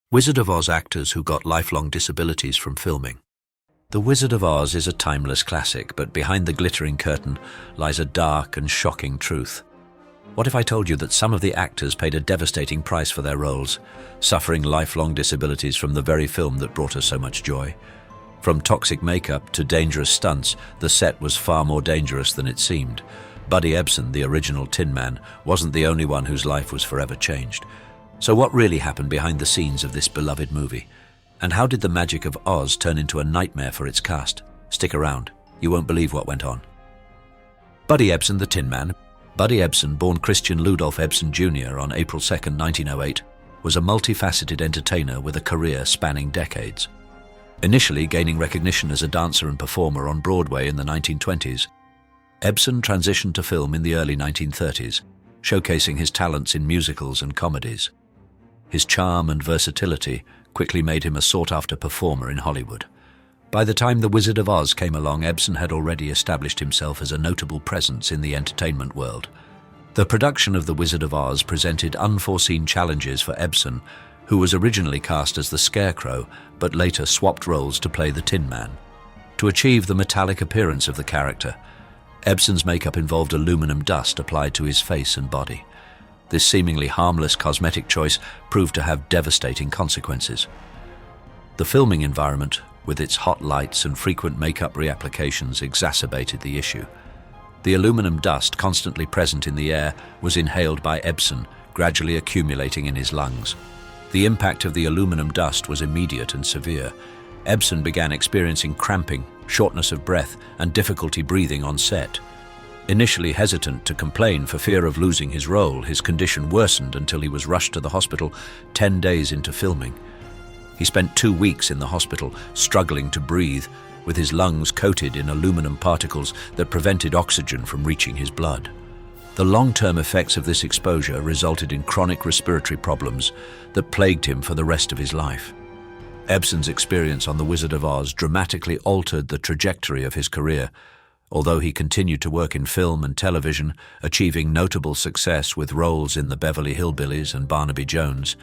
Wizard of Oz actors who got lifelong disabilities from filming. The Wizard of Oz is a timeless classic, but behind the glittering curtain lies a dark and shocking truth. What if I told you that some of the actors paid a devastating price for their roles, suffering lifelong disabilities from the very film that brought us so much joy? From toxic makeup to dangerous stunts, the set was far more dangerous than it seemed. Buddy Epson, the original Tin Man, wasn't the only one whose life was forever changed. So what really happened behind the scenes of this beloved movie? And how did the magic of Oz turn into a nightmare for its cast? Stick around, you won't believe what went on. Buddy Epson the Tin Man. Buddy Epson, born Christian Ludolf Epson Jr. on April 2, 1908, was a multifaceted entertainer with a career spanning decades. Initially gaining recognition as a dancer and performer on Broadway in the 1920s, Epson transitioned to film in the early 1930s, showcasing his talents in musicals and comedies. His charm and versatility quickly made him a sought-after performer in Hollywood. By the time The Wizard of Oz came along, Epson had already established himself as a notable presence in the entertainment world. The production of The Wizard of Oz presented unforeseen challenges for Epson, who was originally cast as the Scarecrow, but later swapped roles to play the Tin Man. To achieve the metallic appearance of the character, Epson's makeup involved aluminum dust applied to his face and body. This seemingly harmless cosmetic choice proved to have devastating consequences. The filming environment, with its hot lights and frequent makeup reapplications, exacerbated the issue. The aluminum dust constantly present in the air was inhaled by Epson, gradually accumulating in his lungs. The impact of the aluminum dust was immediate and severe. Epson began experiencing cramping, shortness of breath, and difficulty breathing on set. Initially hesitant to complain for fear of losing his role, his condition worsened until he was rushed to the hospital 10 days into filming. He spent 2 weeks in the hospital, struggling to breathe, with his lungs coated in aluminum particles that prevented oxygen from reaching his blood. The long-term effects of this exposure resulted in chronic respiratory problems that plagued him for the rest of his life. Epson's experience on The Wizard of Oz dramatically altered the trajectory of his career. Although he continued to work in film and television, achieving notable success with roles in the Beverly Hillbillies and Barnaby Jones,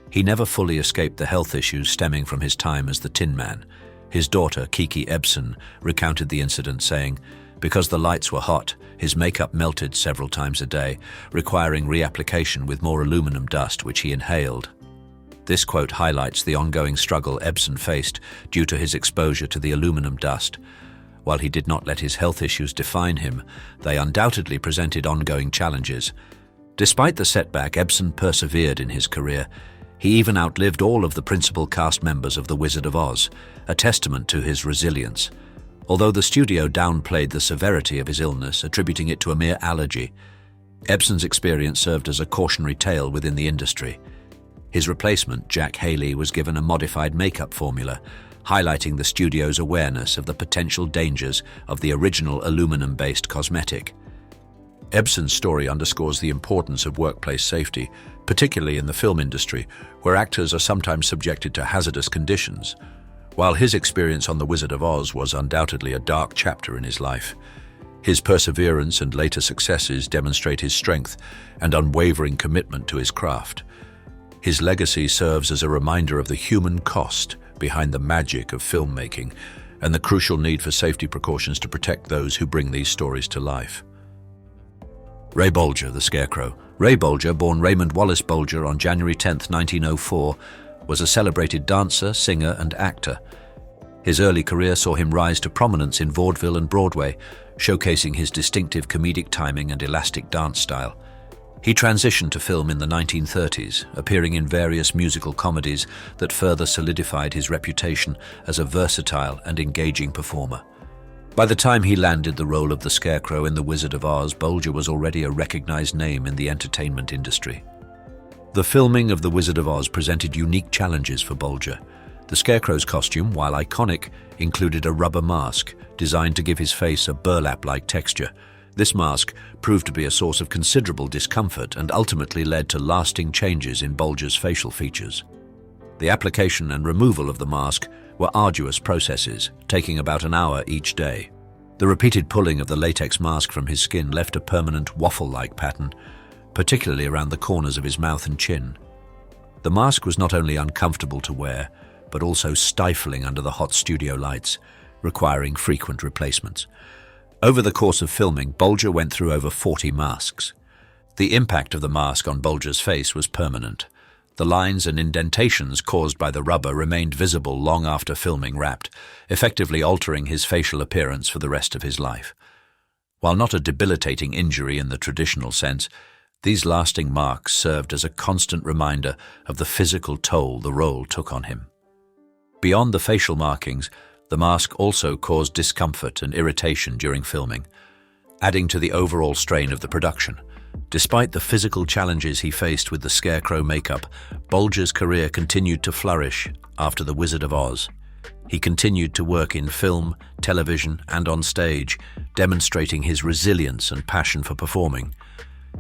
he never fully escaped the health issues stemming from his time as the Tin Man. His daughter, Kiki Epson, recounted the incident, saying, "Because the lights were hot, his makeup melted several times a day, requiring reapplication with more aluminum dust, which he inhaled." This quote highlights the ongoing struggle Epson faced due to his exposure to the aluminum dust. While he did not let his health issues define him, they undoubtedly presented ongoing challenges. Despite the setback, Epson persevered in his career. He even outlived all of the principal cast members of The Wizard of Oz, a testament to his resilience. Although the studio downplayed the severity of his illness, attributing it to a mere allergy, Epson's experience served as a cautionary tale within the industry. His replacement, Jack Haley, was given a modified makeup formula, highlighting the studio's awareness of the potential dangers of the original aluminum-based cosmetic. Epson's story underscores the importance of workplace safety, particularly in the film industry, where actors are sometimes subjected to hazardous conditions. While his experience on The Wizard of Oz was undoubtedly a dark chapter in his life, his perseverance and later successes demonstrate his strength and unwavering commitment to his craft. His legacy serves as a reminder of the human cost behind the magic of filmmaking and the crucial need for safety precautions to protect those who bring these stories to life. Ray Bolger, the Scarecrow. Ray Bolger, born Raymond Wallace Bolger on January 10, 1904, was a celebrated dancer, singer, and actor. His early career saw him rise to prominence in vaudeville and Broadway, showcasing his distinctive comedic timing and elastic dance style. He transitioned to film in the 1930s, appearing in various musical comedies that further solidified his reputation as a versatile and engaging performer. By the time he landed the role of the Scarecrow in The Wizard of Oz, Bolger was already a recognized name in the entertainment industry. The filming of The Wizard of Oz presented unique challenges for Bolger. The Scarecrow's costume, while iconic, included a rubber mask designed to give his face a burlap-like texture. This mask proved to be a source of considerable discomfort and ultimately led to lasting changes in Bolger's facial features. The application and removal of the mask were arduous processes, taking about an hour each day. The repeated pulling of the latex mask from his skin left a permanent waffle-like pattern, particularly around the corners of his mouth and chin. The mask was not only uncomfortable to wear, but also stifling under the hot studio lights, requiring frequent replacements. Over the course of filming, Bulger went through over 40 masks. The impact of the mask on Bulger's face was permanent. The lines and indentations caused by the rubber remained visible long after filming wrapped, effectively altering his facial appearance for the rest of his life. While not a debilitating injury in the traditional sense, these lasting marks served as a constant reminder of the physical toll the role took on him. Beyond the facial markings, the mask also caused discomfort and irritation during filming, adding to the overall strain of the production. Despite the physical challenges he faced with the Scarecrow makeup, Bulger's career continued to flourish after The Wizard of Oz. He continued to work in film, television, and on stage, demonstrating his resilience and passion for performing.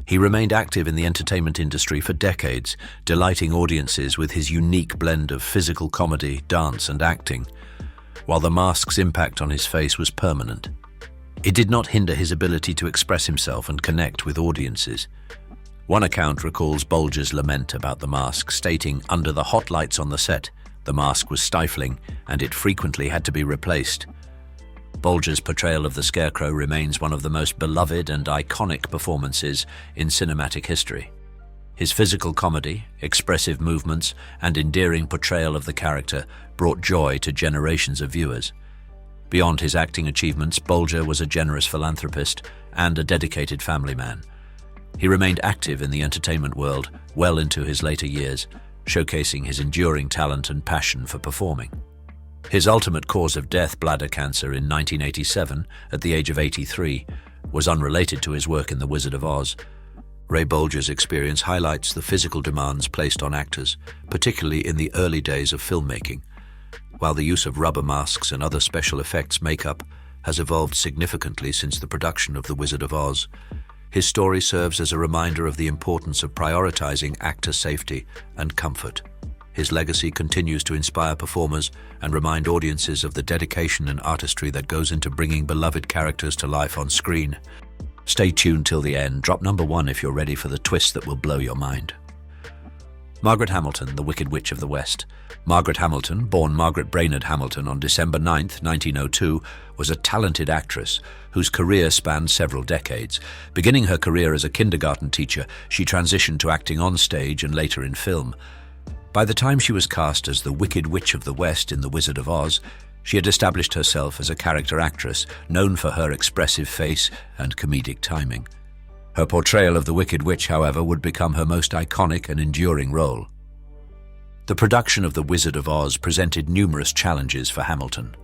He remained active in the entertainment industry for decades, delighting audiences with his unique blend of physical comedy, dance, and acting. While the mask's impact on his face was permanent, it did not hinder his ability to express himself and connect with audiences. One account recalls Bulger's lament about the mask, stating, "Under the hot lights on the set, the mask was stifling and it frequently had to be replaced." Bulger's portrayal of the Scarecrow remains one of the most beloved and iconic performances in cinematic history. His physical comedy, expressive movements, and endearing portrayal of the character brought joy to generations of viewers. Beyond his acting achievements, Bulger was a generous philanthropist and a dedicated family man. He remained active in the entertainment world well into his later years, showcasing his enduring talent and passion for performing. His ultimate cause of death, bladder cancer, in 1987, at the age of 83, was unrelated to his work in The Wizard of Oz. Ray Bulger's experience highlights the physical demands placed on actors, particularly in the early days of filmmaking. While the use of rubber masks and other special effects makeup has evolved significantly since the production of The Wizard of Oz, his story serves as a reminder of the importance of prioritizing actor safety and comfort. His legacy continues to inspire performers and remind audiences of the dedication and artistry that goes into bringing beloved characters to life on screen. Stay tuned till the end. Drop number 1 if you're ready for the twist that will blow your mind. Margaret Hamilton, the Wicked Witch of the West. Margaret Hamilton, born Margaret Brainerd Hamilton on December 9, 1902, was a talented actress whose career spanned several decades. Beginning her career as a kindergarten teacher, she transitioned to acting on stage and later in film. By the time she was cast as the Wicked Witch of the West in The Wizard of Oz, she had established herself as a character actress known for her expressive face and comedic timing. Her portrayal of the Wicked Witch, however, would become her most iconic and enduring role. The production of The Wizard of Oz presented numerous challenges for Hamilton.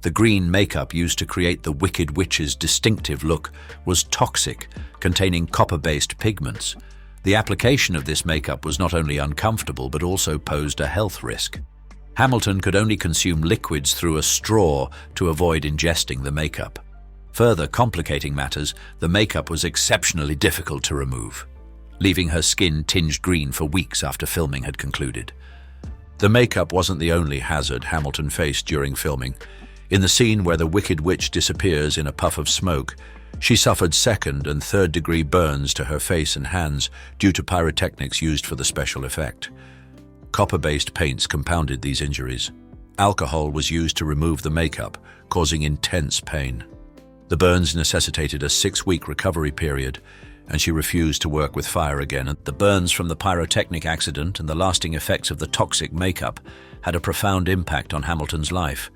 The green makeup used to create the Wicked Witch's distinctive look was toxic, containing copper-based pigments. The application of this makeup was not only uncomfortable but also posed a health risk. Hamilton could only consume liquids through a straw to avoid ingesting the makeup. Further complicating matters, the makeup was exceptionally difficult to remove, leaving her skin tinged green for weeks after filming had concluded. The makeup wasn't the only hazard Hamilton faced during filming. In the scene where the Wicked Witch disappears in a puff of smoke, she suffered second- and third-degree burns to her face and hands due to pyrotechnics used for the special effect. Copper-based paints compounded these injuries. Alcohol was used to remove the makeup, causing intense pain. The burns necessitated a 6-week recovery period, and she refused to work with fire again. The burns from the pyrotechnic accident and the lasting effects of the toxic makeup had a profound impact on Hamilton's life.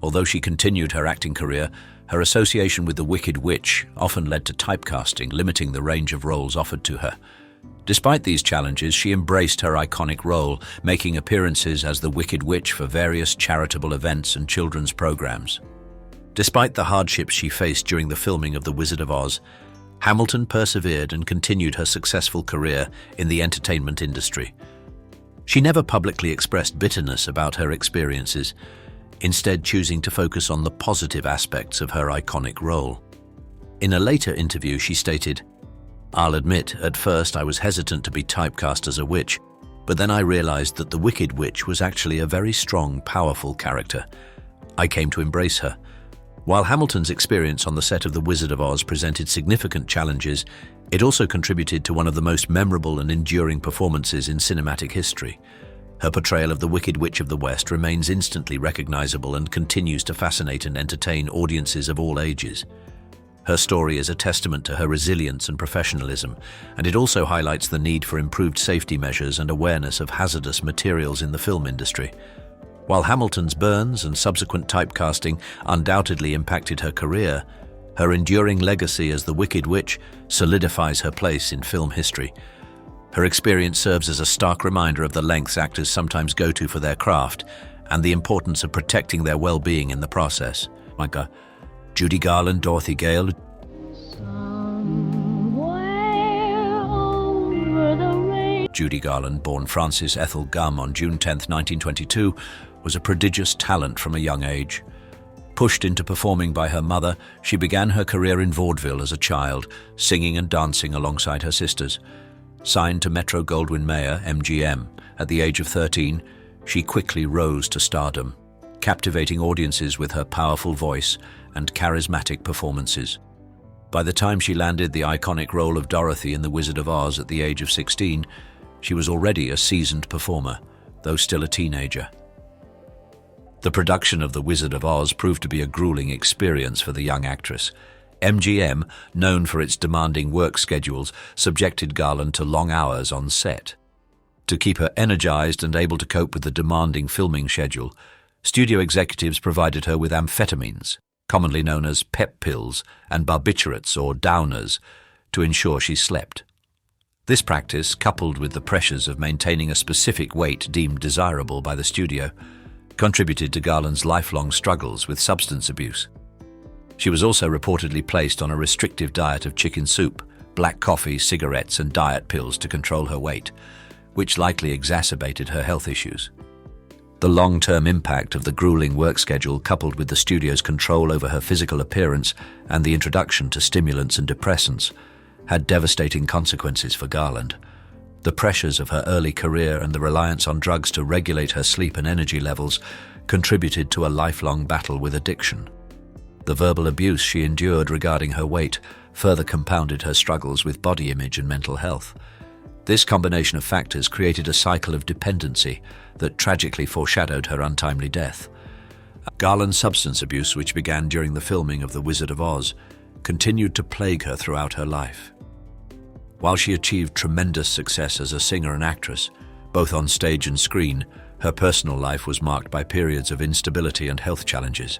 Although she continued her acting career, her association with the Wicked Witch often led to typecasting, limiting the range of roles offered to her. Despite these challenges, she embraced her iconic role, making appearances as the Wicked Witch for various charitable events and children's programs. Despite the hardships she faced during the filming of The Wizard of Oz, Hamilton persevered and continued her successful career in the entertainment industry. She never publicly expressed bitterness about her experiences, instead choosing to focus on the positive aspects of her iconic role. In a later interview, she stated, "I'll admit, at first I was hesitant to be typecast as a witch, but then I realized that the Wicked Witch was actually a very strong, powerful character. I came to embrace her. While Hamilton's experience on the set of The Wizard of Oz presented significant challenges, it also contributed to one of the most memorable and enduring performances in cinematic history. Her portrayal of the Wicked Witch of the West remains instantly recognizable and continues to fascinate and entertain audiences of all ages. Her story is a testament to her resilience and professionalism, and it also highlights the need for improved safety measures and awareness of hazardous materials in the film industry. While Hamilton's burns and subsequent typecasting undoubtedly impacted her career, her enduring legacy as the Wicked Witch solidifies her place in film history. Her experience serves as a stark reminder of the lengths actors sometimes go to for their craft and the importance of protecting their well-being in the process. Judy Garland, Dorothy Gale. Judy Garland, born Frances Ethel Gumm on June 10, 1922, was a prodigious talent from a young age. Pushed into performing by her mother, she began her career in vaudeville as a child, singing and dancing alongside her sisters. Signed to Metro-Goldwyn-Mayer, MGM, at the age of 13, she quickly rose to stardom, captivating audiences with her powerful voice and charismatic performances. By the time she landed the iconic role of Dorothy in The Wizard of Oz at the age of 16, she was already a seasoned performer, though still a teenager. The production of The Wizard of Oz proved to be a grueling experience for the young actress. MGM, known for its demanding work schedules, subjected Garland to long hours on set. To keep her energized and able to cope with the demanding filming schedule, studio executives provided her with amphetamines, commonly known as pep pills, and barbiturates or downers, to ensure she slept. This practice, coupled with the pressures of maintaining a specific weight deemed desirable by the studio, contributed to Garland's lifelong struggles with substance abuse. She was also reportedly placed on a restrictive diet of chicken soup, black coffee, cigarettes, and diet pills to control her weight, which likely exacerbated her health issues. The long-term impact of the grueling work schedule, coupled with the studio's control over her physical appearance and the introduction to stimulants and depressants, had devastating consequences for Garland. The pressures of her early career and the reliance on drugs to regulate her sleep and energy levels contributed to a lifelong battle with addiction. The verbal abuse she endured regarding her weight further compounded her struggles with body image and mental health. This combination of factors created a cycle of dependency that tragically foreshadowed her untimely death. Garland's substance abuse, which began during the filming of The Wizard of Oz, continued to plague her throughout her life. While she achieved tremendous success as a singer and actress, both on stage and screen, her personal life was marked by periods of instability and health challenges.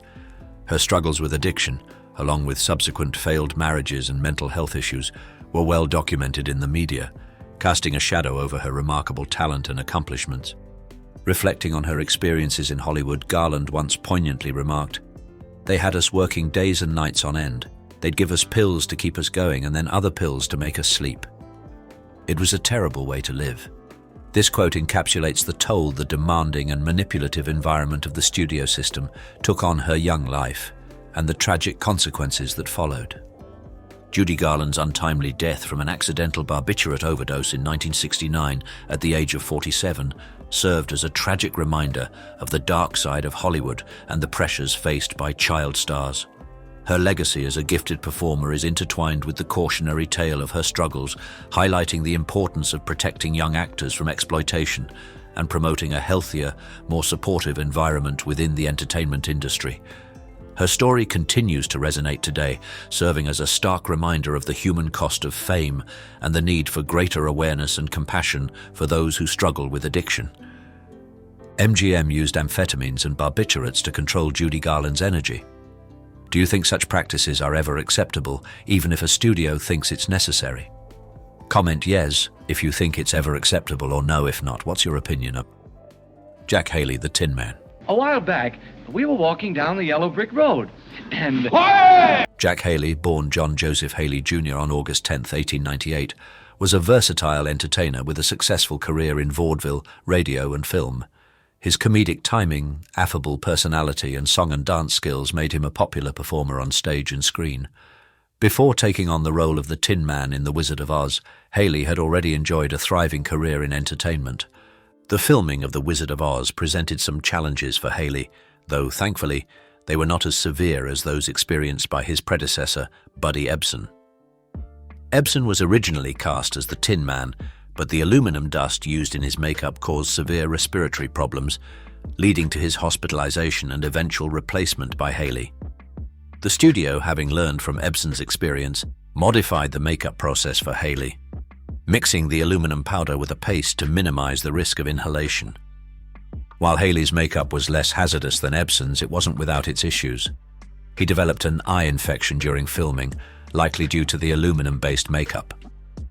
Her struggles with addiction, along with subsequent failed marriages and mental health issues, were well documented in the media, casting a shadow over her remarkable talent and accomplishments. Reflecting on her experiences in Hollywood, Garland once poignantly remarked, "They had us working days and nights on end. They'd give us pills to keep us going and then other pills to make us sleep. It was a terrible way to live." This quote encapsulates the toll the demanding and manipulative environment of the studio system took on her young life and the tragic consequences that followed. Judy Garland's untimely death from an accidental barbiturate overdose in 1969 at the age of 47 served as a tragic reminder of the dark side of Hollywood and the pressures faced by child stars. Her legacy as a gifted performer is intertwined with the cautionary tale of her struggles, highlighting the importance of protecting young actors from exploitation and promoting a healthier, more supportive environment within the entertainment industry. Her story continues to resonate today, serving as a stark reminder of the human cost of fame and the need for greater awareness and compassion for those who struggle with addiction. MGM used amphetamines and barbiturates to control Judy Garland's energy. Do you think such practices are ever acceptable, even if a studio thinks it's necessary? Comment yes if you think it's ever acceptable, or no if not. What's your opinion of Jack Haley, the Tin Man? A while back, we were walking down the yellow brick road, and... Jack Haley, born John Joseph Haley Jr. on August 10, 1898, was a versatile entertainer with a successful career in vaudeville, radio, and film. His comedic timing, affable personality, and song and dance skills made him a popular performer on stage and screen. Before taking on the role of the Tin Man in The Wizard of Oz, Haley had already enjoyed a thriving career in entertainment. The filming of The Wizard of Oz presented some challenges for Haley, though thankfully, they were not as severe as those experienced by his predecessor, Buddy Ebsen. Ebsen was originally cast as the Tin Man, but the aluminum dust used in his makeup caused severe respiratory problems, leading to his hospitalization and eventual replacement by Haley. The studio, having learned from Ebsen's experience, modified the makeup process for Haley, mixing the aluminum powder with a paste to minimize the risk of inhalation. While Haley's makeup was less hazardous than Ebsen's, it wasn't without its issues. He developed an eye infection during filming, likely due to the aluminum-based makeup.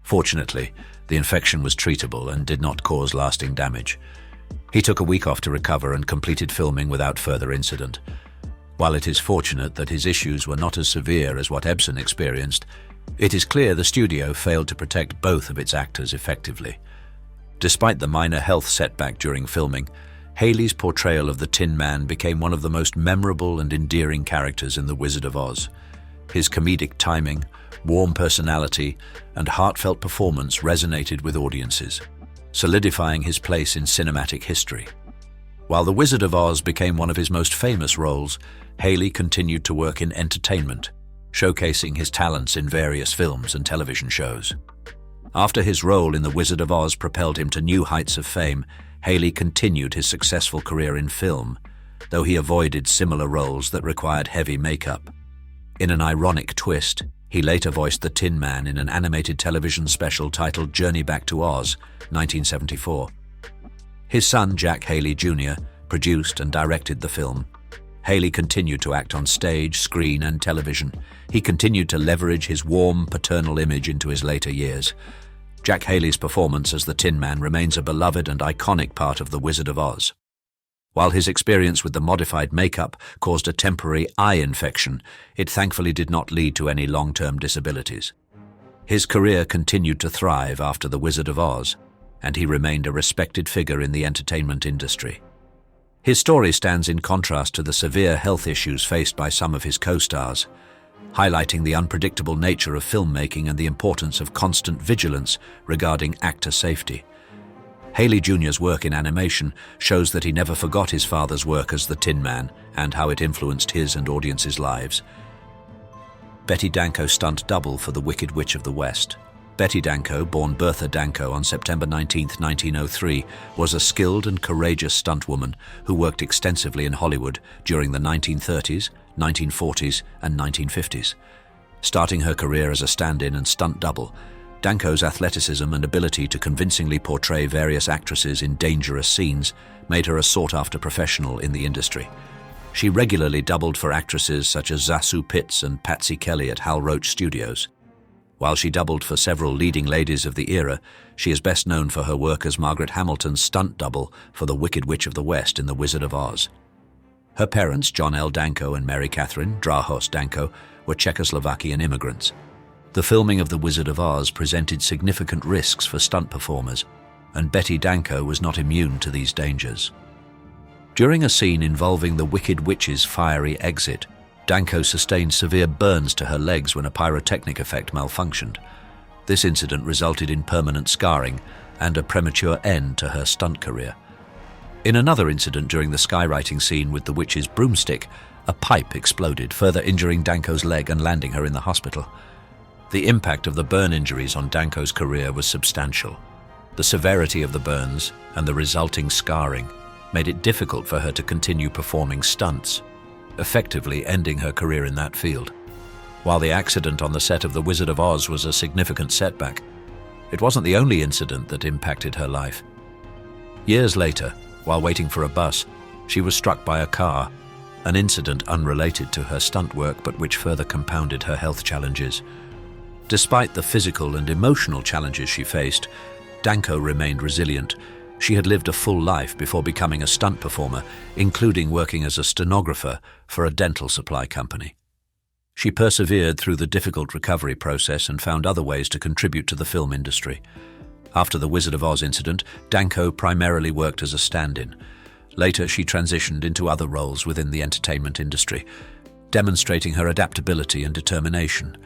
Fortunately, the infection was treatable and did not cause lasting damage. He took a week off to recover and completed filming without further incident. While it is fortunate that his issues were not as severe as what Ebsen experienced, it is clear the studio failed to protect both of its actors effectively. Despite the minor health setback during filming, Haley's portrayal of the Tin Man became one of the most memorable and endearing characters in The Wizard of Oz. His comedic timing, warm personality, and heartfelt performance resonated with audiences, solidifying his place in cinematic history. While The Wizard of Oz became one of his most famous roles, Haley continued to work in entertainment, showcasing his talents in various films and television shows. After his role in The Wizard of Oz propelled him to new heights of fame, Haley continued his successful career in film, though he avoided similar roles that required heavy makeup. In an ironic twist, he later voiced the Tin Man in an animated television special titled Journey Back to Oz, 1974. His son, Jack Haley Jr., produced and directed the film. Haley continued to act on stage, screen, and television. He continued to leverage his warm, paternal image into his later years. Jack Haley's performance as the Tin Man remains a beloved and iconic part of The Wizard of Oz. While his experience with the modified makeup caused a temporary eye infection, it thankfully did not lead to any long-term disabilities. His career continued to thrive after The Wizard of Oz, and he remained a respected figure in the entertainment industry. His story stands in contrast to the severe health issues faced by some of his co-stars, highlighting the unpredictable nature of filmmaking and the importance of constant vigilance regarding actor safety. Haley Jr.'s work in animation shows that he never forgot his father's work as the Tin Man and how it influenced his and audiences' lives. Betty Danko stunt double for the Wicked Witch of the West. Betty Danko, born Bertha Danko on September 19, 1903, was a skilled and courageous stunt woman who worked extensively in Hollywood during the 1930s, 1940s, and 1950s. Starting her career as a stand-in and stunt double, Danko's athleticism and ability to convincingly portray various actresses in dangerous scenes made her a sought-after professional in the industry. She regularly doubled for actresses such as Zasu Pitts and Patsy Kelly at Hal Roach Studios. While she doubled for several leading ladies of the era, she is best known for her work as Margaret Hamilton's stunt double for the Wicked Witch of the West in The Wizard of Oz. Her parents, John L. Danko and Mary Catherine Drahos Danko, were Czechoslovakian immigrants. The filming of The Wizard of Oz presented significant risks for stunt performers, and Betty Danko was not immune to these dangers. During a scene involving the Wicked Witch's fiery exit, Danko sustained severe burns to her legs when a pyrotechnic effect malfunctioned. This incident resulted in permanent scarring and a premature end to her stunt career. In another incident during the skywriting scene with the witch's broomstick, a pipe exploded, further injuring Danko's leg and landing her in the hospital. The impact of the burn injuries on Danko's career was substantial. The severity of the burns and the resulting scarring made it difficult for her to continue performing stunts, effectively ending her career in that field. While the accident on the set of The Wizard of Oz was a significant setback, it wasn't the only incident that impacted her life. Years later, while waiting for a bus, she was struck by a car, an incident unrelated to her stunt work but which further compounded her health challenges. Despite the physical and emotional challenges she faced, Danko remained resilient. She had lived a full life before becoming a stunt performer, including working as a stenographer for a dental supply company. She persevered through the difficult recovery process and found other ways to contribute to the film industry. After the Wizard of Oz incident, Danko primarily worked as a stand-in. Later, she transitioned into other roles within the entertainment industry, demonstrating her adaptability and determination.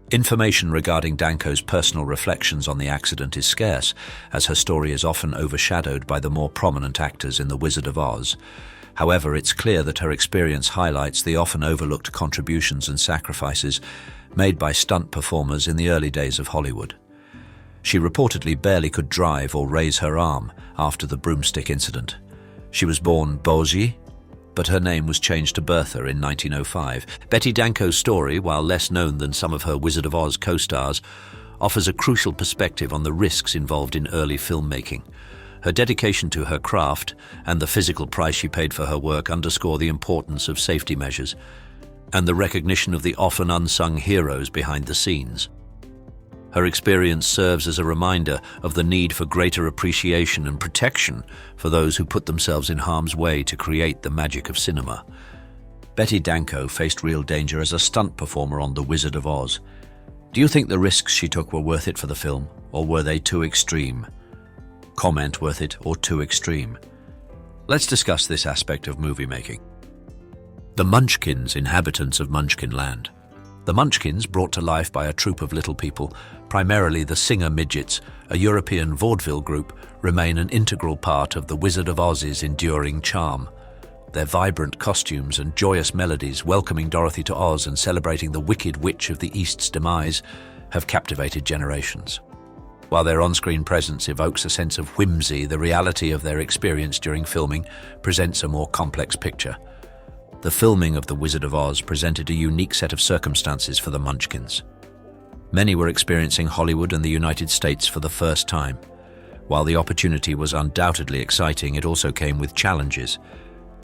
Information regarding Danko's personal reflections on the accident is scarce, as her story is often overshadowed by the more prominent actors in The Wizard of Oz. However, it's clear that her experience highlights the often overlooked contributions and sacrifices made by stunt performers in the early days of Hollywood. She reportedly barely could drive or raise her arm after the broomstick incident. She was born Boji, but her name was changed to Bertha in 1905. Betty Danko's story, while less known than some of her Wizard of Oz co-stars, offers a crucial perspective on the risks involved in early filmmaking. Her dedication to her craft and the physical price she paid for her work underscore the importance of safety measures and the recognition of the often unsung heroes behind the scenes. Her experience serves as a reminder of the need for greater appreciation and protection for those who put themselves in harm's way to create the magic of cinema. Betty Danko faced real danger as a stunt performer on The Wizard of Oz. Do you think the risks she took were worth it for the film, or were they too extreme? Comment worth it or too extreme. Let's discuss this aspect of movie making. The Munchkins, inhabitants of Munchkin Land. The Munchkins, brought to life by a troupe of little people, primarily the Singer Midgets, a European vaudeville group, remain an integral part of The Wizard of Oz's enduring charm. Their vibrant costumes and joyous melodies welcoming Dorothy to Oz and celebrating the Wicked Witch of the East's demise have captivated generations. While their on-screen presence evokes a sense of whimsy, the reality of their experience during filming presents a more complex picture. The filming of The Wizard of Oz presented a unique set of circumstances for the Munchkins. Many were experiencing Hollywood and the United States for the first time. While the opportunity was undoubtedly exciting, it also came with challenges.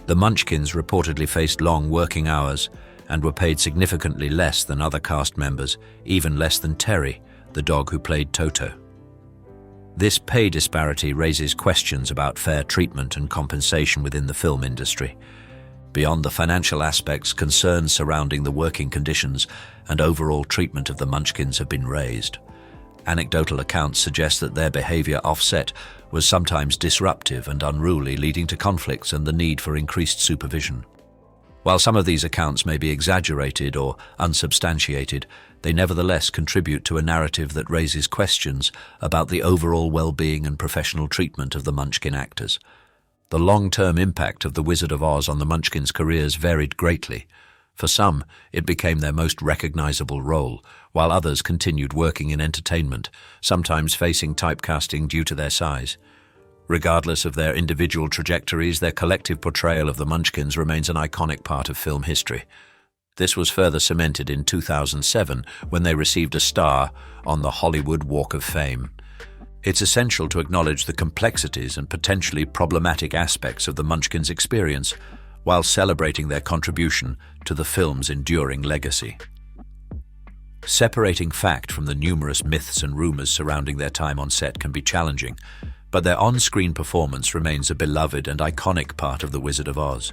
The Munchkins reportedly faced long working hours and were paid significantly less than other cast members, even less than Terry, the dog who played Toto. This pay disparity raises questions about fair treatment and compensation within the film industry. Beyond the financial aspects, concerns surrounding the working conditions and overall treatment of the Munchkins have been raised. Anecdotal accounts suggest that their behavior off-set was sometimes disruptive and unruly, leading to conflicts and the need for increased supervision. While some of these accounts may be exaggerated or unsubstantiated, they nevertheless contribute to a narrative that raises questions about the overall well-being and professional treatment of the Munchkin actors. The long-term impact of The Wizard of Oz on the Munchkins' careers varied greatly. For some, it became their most recognizable role, while others continued working in entertainment, sometimes facing typecasting due to their size. Regardless of their individual trajectories, their collective portrayal of the Munchkins remains an iconic part of film history. This was further cemented in 2007 when they received a star on the Hollywood Walk of Fame. It's essential to acknowledge the complexities and potentially problematic aspects of the Munchkins' experience while celebrating their contribution to the film's enduring legacy. Separating fact from the numerous myths and rumors surrounding their time on set can be challenging, but their on-screen performance remains a beloved and iconic part of The Wizard of Oz.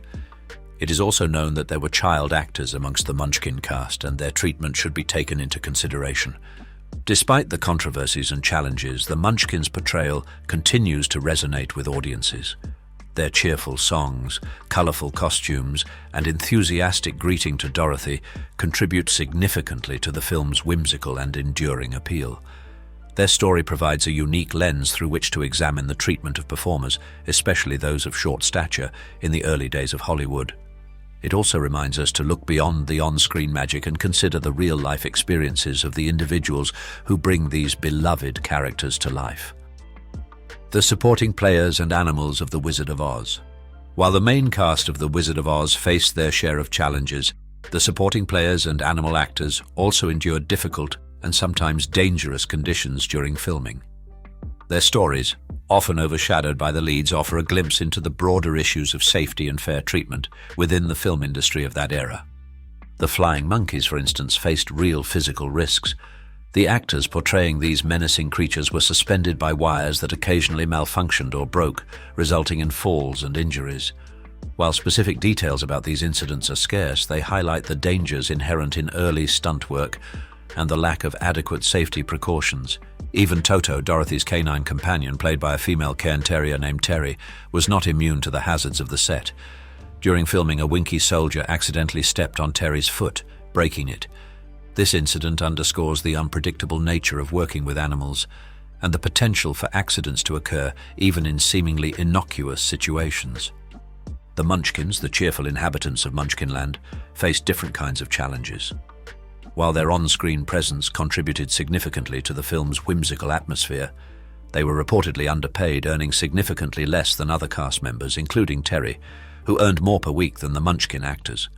It is also known that there were child actors amongst the Munchkin cast, and their treatment should be taken into consideration. Despite the controversies and challenges, the Munchkins' portrayal continues to resonate with audiences. Their cheerful songs, colorful costumes, and enthusiastic greeting to Dorothy contribute significantly to the film's whimsical and enduring appeal. Their story provides a unique lens through which to examine the treatment of performers, especially those of short stature, in the early days of Hollywood. It also reminds us to look beyond the on-screen magic and consider the real-life experiences of the individuals who bring these beloved characters to life. The supporting players and animals of The Wizard of Oz. While the main cast of The Wizard of Oz faced their share of challenges, the supporting players and animal actors also endured difficult and sometimes dangerous conditions during filming. Their stories, often overshadowed by the leads, offer a glimpse into the broader issues of safety and fair treatment within the film industry of that era. The flying monkeys, for instance, faced real physical risks. The actors portraying these menacing creatures were suspended by wires that occasionally malfunctioned or broke, resulting in falls and injuries. While specific details about these incidents are scarce, they highlight the dangers inherent in early stunt work and the lack of adequate safety precautions. Even Toto, Dorothy's canine companion, played by a female cairn terrier named Terry, was not immune to the hazards of the set. During filming, a Winky soldier accidentally stepped on Terry's foot, breaking it. This incident underscores the unpredictable nature of working with animals and the potential for accidents to occur even in seemingly innocuous situations. The Munchkins, the cheerful inhabitants of Munchkinland, faced different kinds of challenges. While their on-screen presence contributed significantly to the film's whimsical atmosphere, they were reportedly underpaid, earning significantly less than other cast members, including Terry, who earned more per week than the Munchkin actors.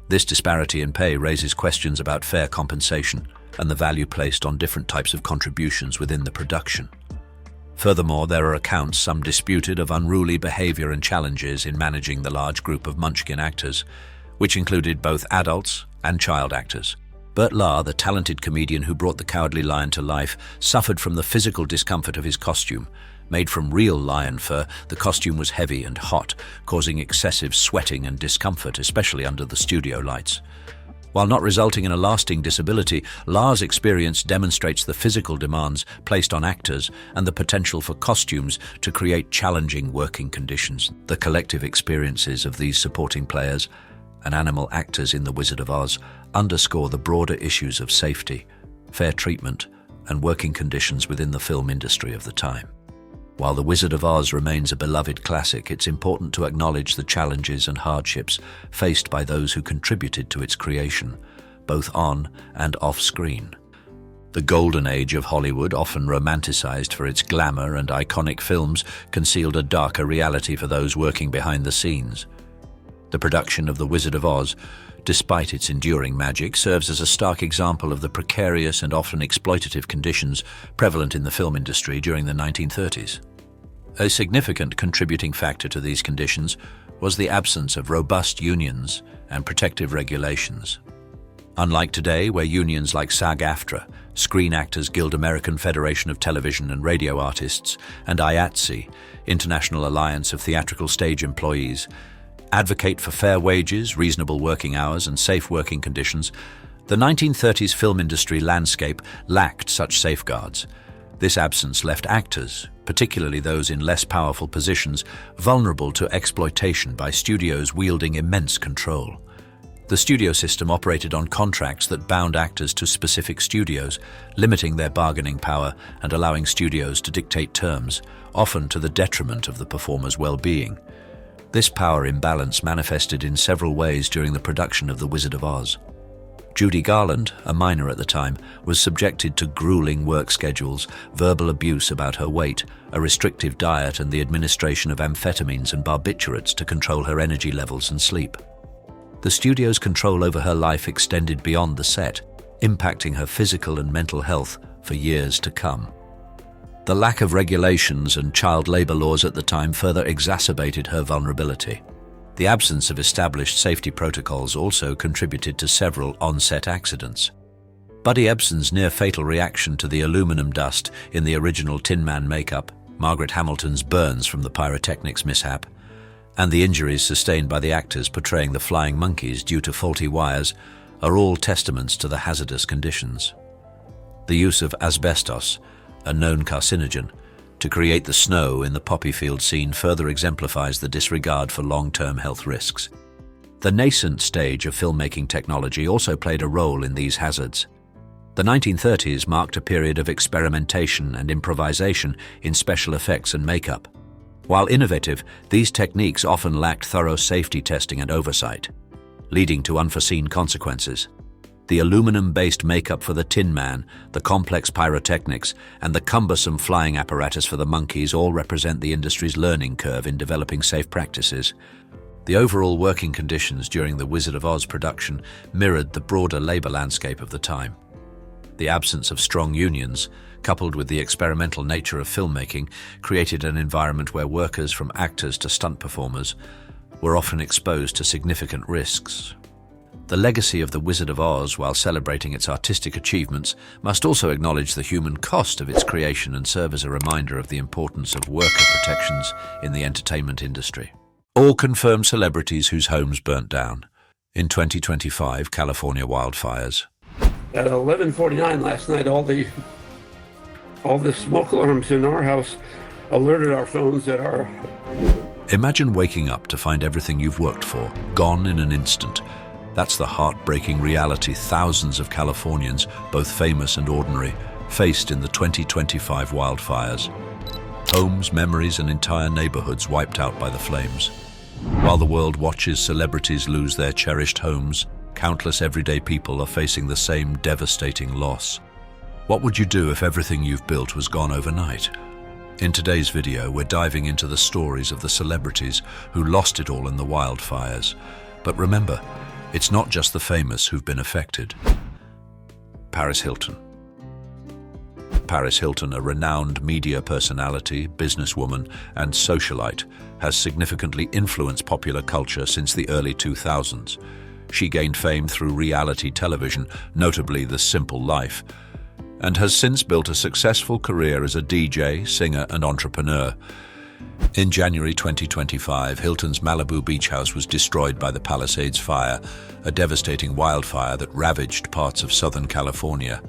This disparity in pay raises questions about fair compensation and the value placed on different types of contributions within the production. Furthermore, there are accounts, some disputed, of unruly behavior and challenges in managing the large group of Munchkin actors, which included both adults and child actors. Bert Lahr, the talented comedian who brought the Cowardly Lion to life, suffered from the physical discomfort of his costume. Made from real lion fur, the costume was heavy and hot, causing excessive sweating and discomfort, especially under the studio lights. While not resulting in a lasting disability, Lahr's experience demonstrates the physical demands placed on actors and the potential for costumes to create challenging working conditions. The collective experiences of these supporting players and animal actors in The Wizard of Oz underscore the broader issues of safety, fair treatment, and working conditions within the film industry of the time. While The Wizard of Oz remains a beloved classic, it's important to acknowledge the challenges and hardships faced by those who contributed to its creation, both on and off-screen. The golden age of Hollywood, often romanticized for its glamour and iconic films, concealed a darker reality for those working behind the scenes. The production of The Wizard of Oz, despite its enduring magic, serves as a stark example of the precarious and often exploitative conditions prevalent in the film industry during the 1930s. A significant contributing factor to these conditions was the absence of robust unions and protective regulations. Unlike today, where unions like SAG-AFTRA, Screen Actors Guild, American Federation of Television and Radio Artists, and IATSE, International Alliance of Theatrical Stage Employees, advocate for fair wages, reasonable working hours, and safe working conditions, the 1930s film industry landscape lacked such safeguards. This absence left actors, particularly those in less powerful positions, vulnerable to exploitation by studios wielding immense control. The studio system operated on contracts that bound actors to specific studios, limiting their bargaining power and allowing studios to dictate terms, often to the detriment of the performer's well-being. This power imbalance manifested in several ways during the production of The Wizard of Oz. Judy Garland, a minor at the time, was subjected to grueling work schedules, verbal abuse about her weight, a restrictive diet, and the administration of amphetamines and barbiturates to control her energy levels and sleep. The studio's control over her life extended beyond the set, impacting her physical and mental health for years to come. The lack of regulations and child labor laws at the time further exacerbated her vulnerability. The absence of established safety protocols also contributed to several on-set accidents. Buddy Ebsen's near-fatal reaction to the aluminum dust in the original Tin Man makeup, Margaret Hamilton's burns from the pyrotechnics mishap, and the injuries sustained by the actors portraying the flying monkeys due to faulty wires are all testaments to the hazardous conditions. The use of asbestos, a known carcinogen, to create the snow in the poppy field scene further exemplifies the disregard for long-term health risks. The nascent stage of filmmaking technology also played a role in these hazards. The 1930s marked a period of experimentation and improvisation in special effects and makeup. While innovative, these techniques often lacked thorough safety testing and oversight, leading to unforeseen consequences. The aluminum-based makeup for the Tin Man, the complex pyrotechnics, and the cumbersome flying apparatus for the monkeys all represent the industry's learning curve in developing safe practices. The overall working conditions during the Wizard of Oz production mirrored the broader labor landscape of the time. The absence of strong unions, coupled with the experimental nature of filmmaking, created an environment where workers, from actors to stunt performers, were often exposed to significant risks. The legacy of The Wizard of Oz, while celebrating its artistic achievements, must also acknowledge the human cost of its creation and serve as a reminder of the importance of worker protections in the entertainment industry. All confirmed celebrities whose homes burnt down. In 2025 California wildfires. At 11:49 last night, all the smoke alarms in our house alerted our phones that our... Imagine waking up to find everything you've worked for gone in an instant. That's the heartbreaking reality thousands of Californians, both famous and ordinary, faced in the 2025 wildfires. Homes, memories, and entire neighborhoods wiped out by the flames. While the world watches celebrities lose their cherished homes, countless everyday people are facing the same devastating loss. What would you do if everything you've built was gone overnight? In today's video, we're diving into the stories of the celebrities who lost it all in the wildfires. But remember, it's not just the famous who've been affected. Paris Hilton. Paris Hilton, a renowned media personality, businesswoman, and socialite, has significantly influenced popular culture since the early 2000s. She gained fame through reality television, notably The Simple Life, and has since built a successful career as a DJ, singer, and entrepreneur. In January 2025, Hilton's Malibu beach house was destroyed by the Palisades fire, a devastating wildfire that ravaged parts of Southern California.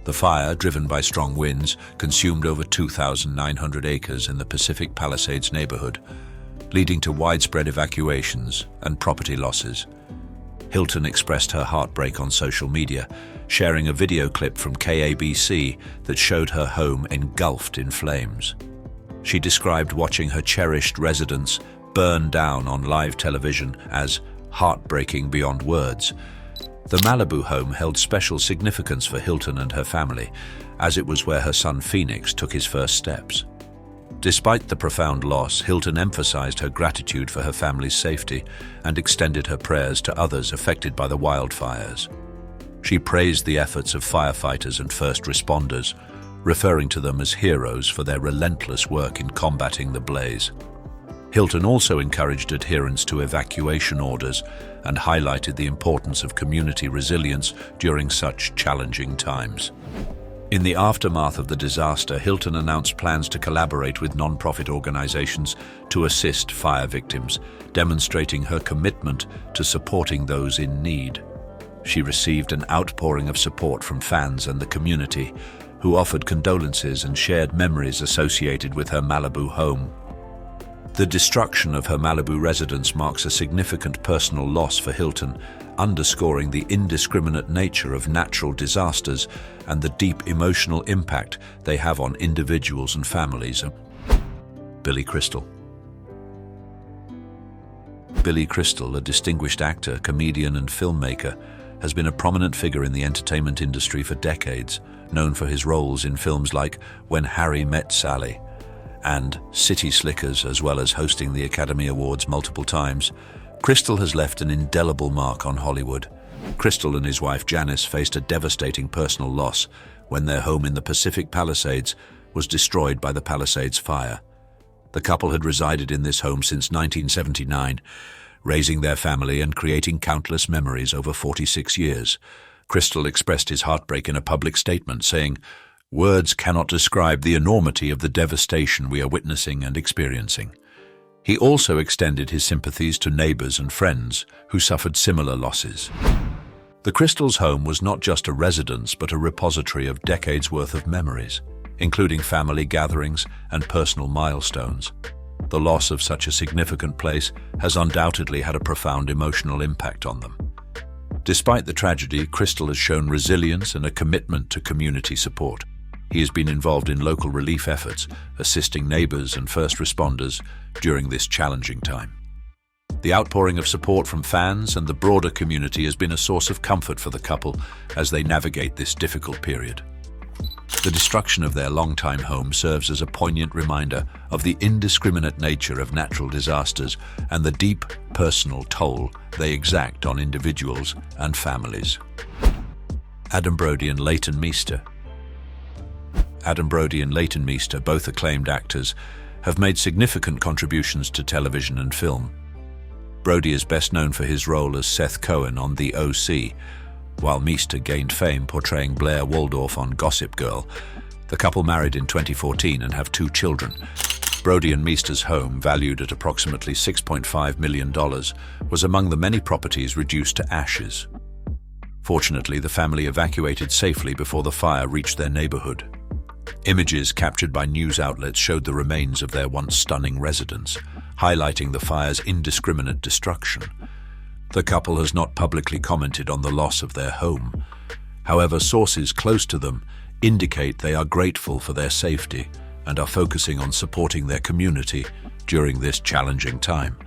The fire, driven by strong winds, consumed over 2,900 acres in the Pacific Palisades neighborhood, leading to widespread evacuations and property losses. Hilton expressed her heartbreak on social media, sharing a video clip from KABC that showed her home engulfed in flames. She described watching her cherished residence burn down on live television as heartbreaking beyond words. The Malibu home held special significance for Hilton and her family, as it was where her son Phoenix took his first steps. Despite the profound loss, Hilton emphasized her gratitude for her family's safety and extended her prayers to others affected by the wildfires. She praised the efforts of firefighters and first responders, referring to them as heroes for their relentless work in combating the blaze. Hilton also encouraged adherence to evacuation orders and highlighted the importance of community resilience during such challenging times. In the aftermath of the disaster, Hilton announced plans to collaborate with non-profit organizations to assist fire victims, demonstrating her commitment to supporting those in need. She received an outpouring of support from fans and the community, who offered condolences and shared memories associated with her Malibu home. The destruction of her Malibu residence marks a significant personal loss for Hilton, underscoring the indiscriminate nature of natural disasters and the deep emotional impact they have on individuals and families. Billy Crystal. Billy Crystal, a distinguished actor, comedian, and filmmaker, has been a prominent figure in the entertainment industry for decades, known for his roles in films like When Harry Met Sally and City Slickers, as well as hosting the Academy Awards multiple times. Crystal has left an indelible mark on Hollywood. Crystal and his wife Janice faced a devastating personal loss when their home in the Pacific Palisades was destroyed by the Palisades fire. The couple had resided in this home since 1979, raising their family and creating countless memories over 46 years. Crystal expressed his heartbreak in a public statement, saying, "Words cannot describe the enormity of the devastation we are witnessing and experiencing." He also extended his sympathies to neighbors and friends who suffered similar losses. The Crystals' home was not just a residence, but a repository of decades' worth of memories, including family gatherings and personal milestones. The loss of such a significant place has undoubtedly had a profound emotional impact on them. Despite the tragedy, Crystal has shown resilience and a commitment to community support. He has been involved in local relief efforts, assisting neighbors and first responders during this challenging time. The outpouring of support from fans and the broader community has been a source of comfort for the couple as they navigate this difficult period. The destruction of their longtime home serves as a poignant reminder of the indiscriminate nature of natural disasters and the deep personal toll they exact on individuals and families. Adam Brody and Leighton Meester. Adam Brody and Leighton Meester, both acclaimed actors, have made significant contributions to television and film. Brody is best known for his role as Seth Cohen on The O.C., while Meester gained fame portraying Blair Waldorf on Gossip Girl. The couple married in 2014 and have 2 children. Brody and Meester's home, valued at approximately $6.5 million, was among the many properties reduced to ashes. Fortunately, the family evacuated safely before the fire reached their neighborhood. Images captured by news outlets showed the remains of their once stunning residence, highlighting the fire's indiscriminate destruction. The couple has not publicly commented on the loss of their home. However, sources close to them indicate they are grateful for their safety and are focusing on supporting their community during this challenging time.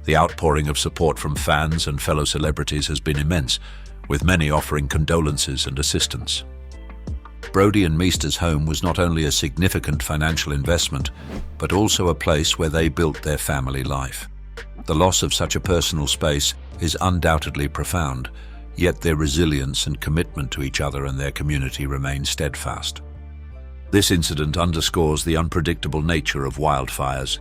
The outpouring of support from fans and fellow celebrities has been immense, with many offering condolences and assistance. Brody and Misa's home was not only a significant financial investment, but also a place where they built their family life. The loss of such a personal space is undoubtedly profound, yet their resilience and commitment to each other and their community remain steadfast. This incident underscores the unpredictable nature of wildfires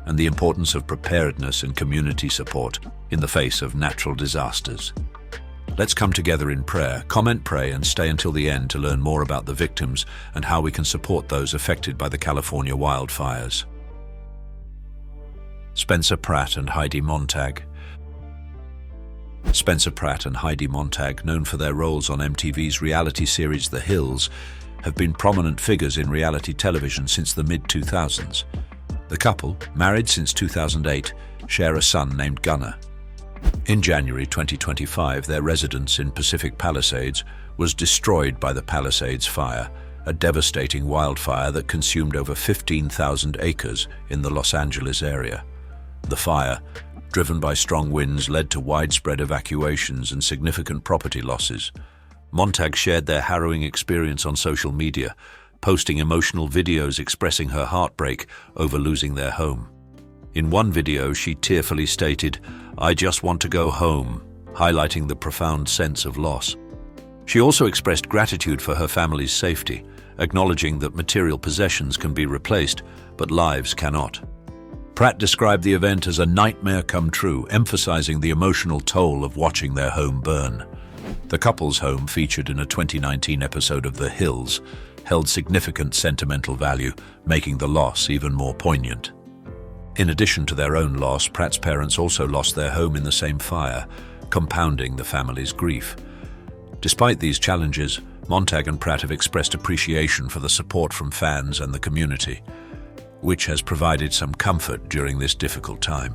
and the importance of preparedness and community support in the face of natural disasters. Let's come together in prayer, comment, pray, and stay until the end to learn more about the victims and how we can support those affected by the California wildfires. Spencer Pratt and Heidi Montag. Spencer Pratt and Heidi Montag, known for their roles on MTV's reality series The Hills, have been prominent figures in reality television since the mid-2000s. The couple, married since 2008, share a son named Gunnar. In January 2025, their residence in Pacific Palisades was destroyed by the Palisades Fire, a devastating wildfire that consumed over 15,000 acres in the Los Angeles area. The fire, driven by strong winds, led to widespread evacuations and significant property losses. Montag shared their harrowing experience on social media, posting emotional videos expressing her heartbreak over losing their home. In one video, she tearfully stated, "I just want to go home," highlighting the profound sense of loss. She also expressed gratitude for her family's safety, acknowledging that material possessions can be replaced, but lives cannot. Pratt described the event as a nightmare come true, emphasizing the emotional toll of watching their home burn. The couple's home, featured in a 2019 episode of The Hills, held significant sentimental value, making the loss even more poignant. In addition to their own loss, Pratt's parents also lost their home in the same fire, compounding the family's grief. Despite these challenges, Montag and Pratt have expressed appreciation for the support from fans and the community, which has provided some comfort during this difficult time.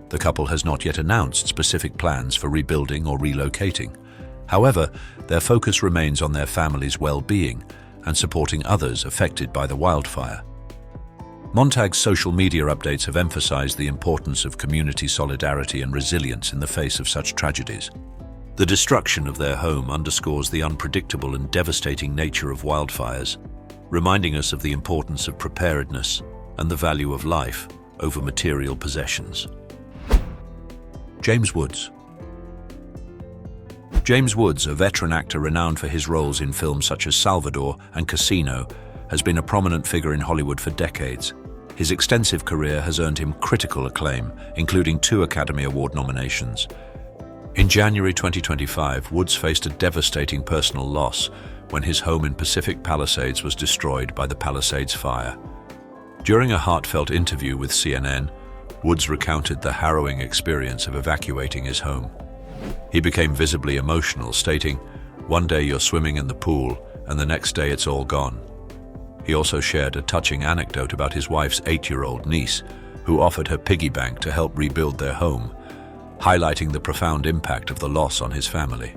The couple has not yet announced specific plans for rebuilding or relocating. However, their focus remains on their family's well-being and supporting others affected by the wildfire. Montag's social media updates have emphasized the importance of community solidarity and resilience in the face of such tragedies. The destruction of their home underscores the unpredictable and devastating nature of wildfires, reminding us of the importance of preparedness and the value of life over material possessions. James Woods. James Woods, a veteran actor renowned for his roles in films such as Salvador and Casino, has been a prominent figure in Hollywood for decades. His extensive career has earned him critical acclaim, including 2 Academy Award nominations. In January 2025, Woods faced a devastating personal loss when his home in Pacific Palisades was destroyed by the Palisades Fire. During a heartfelt interview with CNN, Woods recounted the harrowing experience of evacuating his home. He became visibly emotional, stating, "One day you're swimming in the pool, and the next day it's all gone." He also shared a touching anecdote about his wife's 8-year-old niece, who offered her piggy bank to help rebuild their home, highlighting the profound impact of the loss on his family.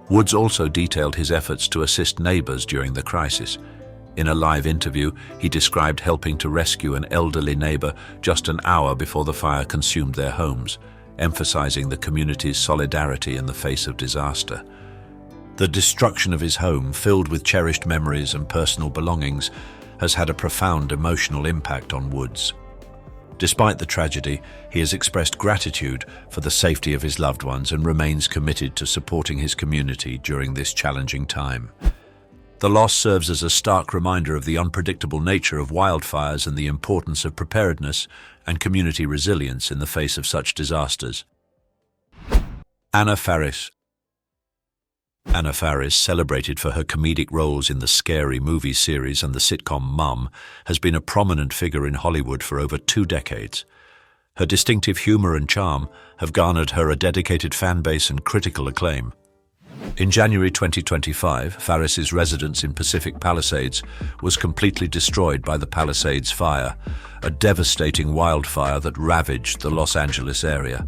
Woods also detailed his efforts to assist neighbors during the crisis. In a live interview, he described helping to rescue an elderly neighbor just an hour before the fire consumed their homes, emphasizing the community's solidarity in the face of disaster. The destruction of his home, filled with cherished memories and personal belongings, has had a profound emotional impact on Woods. Despite the tragedy, he has expressed gratitude for the safety of his loved ones and remains committed to supporting his community during this challenging time. The loss serves as a stark reminder of the unpredictable nature of wildfires and the importance of preparedness and community resilience in the face of such disasters. Anna Faris. Anna Faris, celebrated for her comedic roles in the Scary movie series and the sitcom Mum, has been a prominent figure in Hollywood for over 2 decades. Her distinctive humor and charm have garnered her a dedicated fan base and critical acclaim. In January 2025, Faris's residence in Pacific Palisades was completely destroyed by the Palisades Fire, a devastating wildfire that ravaged the Los Angeles area.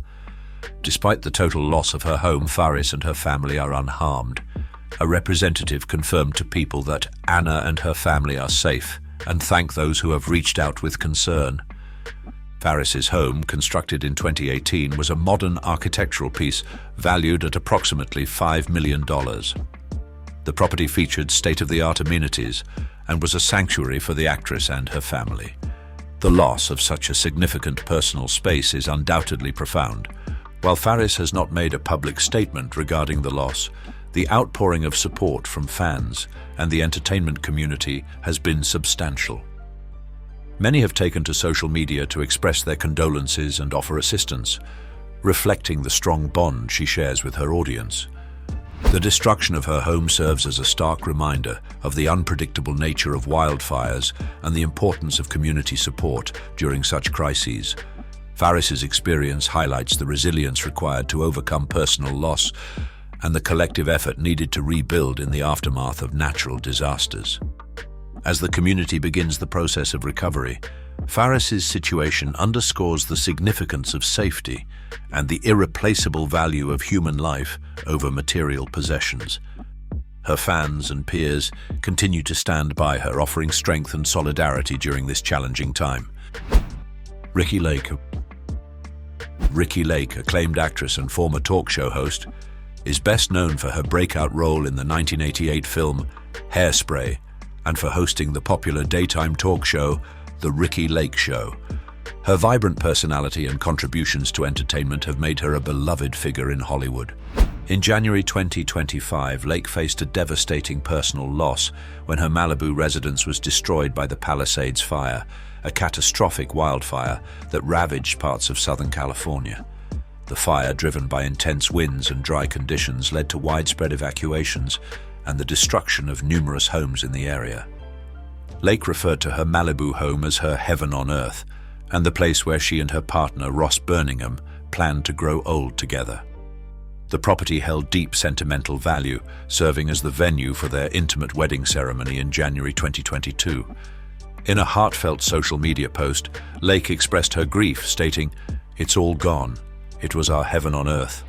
Despite the total loss of her home, Faris and her family are unharmed. A representative confirmed to People that Anna and her family are safe and thanked those who have reached out with concern. Ferris's home, constructed in 2018, was a modern architectural piece valued at approximately $5 million. The property featured state-of-the-art amenities and was a sanctuary for the actress and her family. The loss of such a significant personal space is undoubtedly profound. While Ferris has not made a public statement regarding the loss, the outpouring of support from fans and the entertainment community has been substantial. Many have taken to social media to express their condolences and offer assistance, reflecting the strong bond she shares with her audience. The destruction of her home serves as a stark reminder of the unpredictable nature of wildfires and the importance of community support during such crises. Ferris's experience highlights the resilience required to overcome personal loss and the collective effort needed to rebuild in the aftermath of natural disasters. As the community begins the process of recovery, Ferris's situation underscores the significance of safety and the irreplaceable value of human life over material possessions. Her fans and peers continue to stand by her, offering strength and solidarity during this challenging time. Ricki Lake, acclaimed actress and former talk show host, is best known for her breakout role in the 1988 film Hairspray and for hosting the popular daytime talk show The Ricki Lake Show. Her vibrant personality and contributions to entertainment have made her a beloved figure in Hollywood. In January 2025, Lake faced a devastating personal loss when her Malibu residence was destroyed by the Palisades Fire, a catastrophic wildfire that ravaged parts of Southern California. The fire, driven by intense winds and dry conditions, led to widespread evacuations and the destruction of numerous homes in the area. Lake referred to her Malibu home as her heaven on earth, and the place where she and her partner, Ross Birmingham, planned to grow old together. The property held deep sentimental value, serving as the venue for their intimate wedding ceremony in January 2022. In a heartfelt social media post, Lake expressed her grief, stating, "It's all gone. It was our heaven on earth."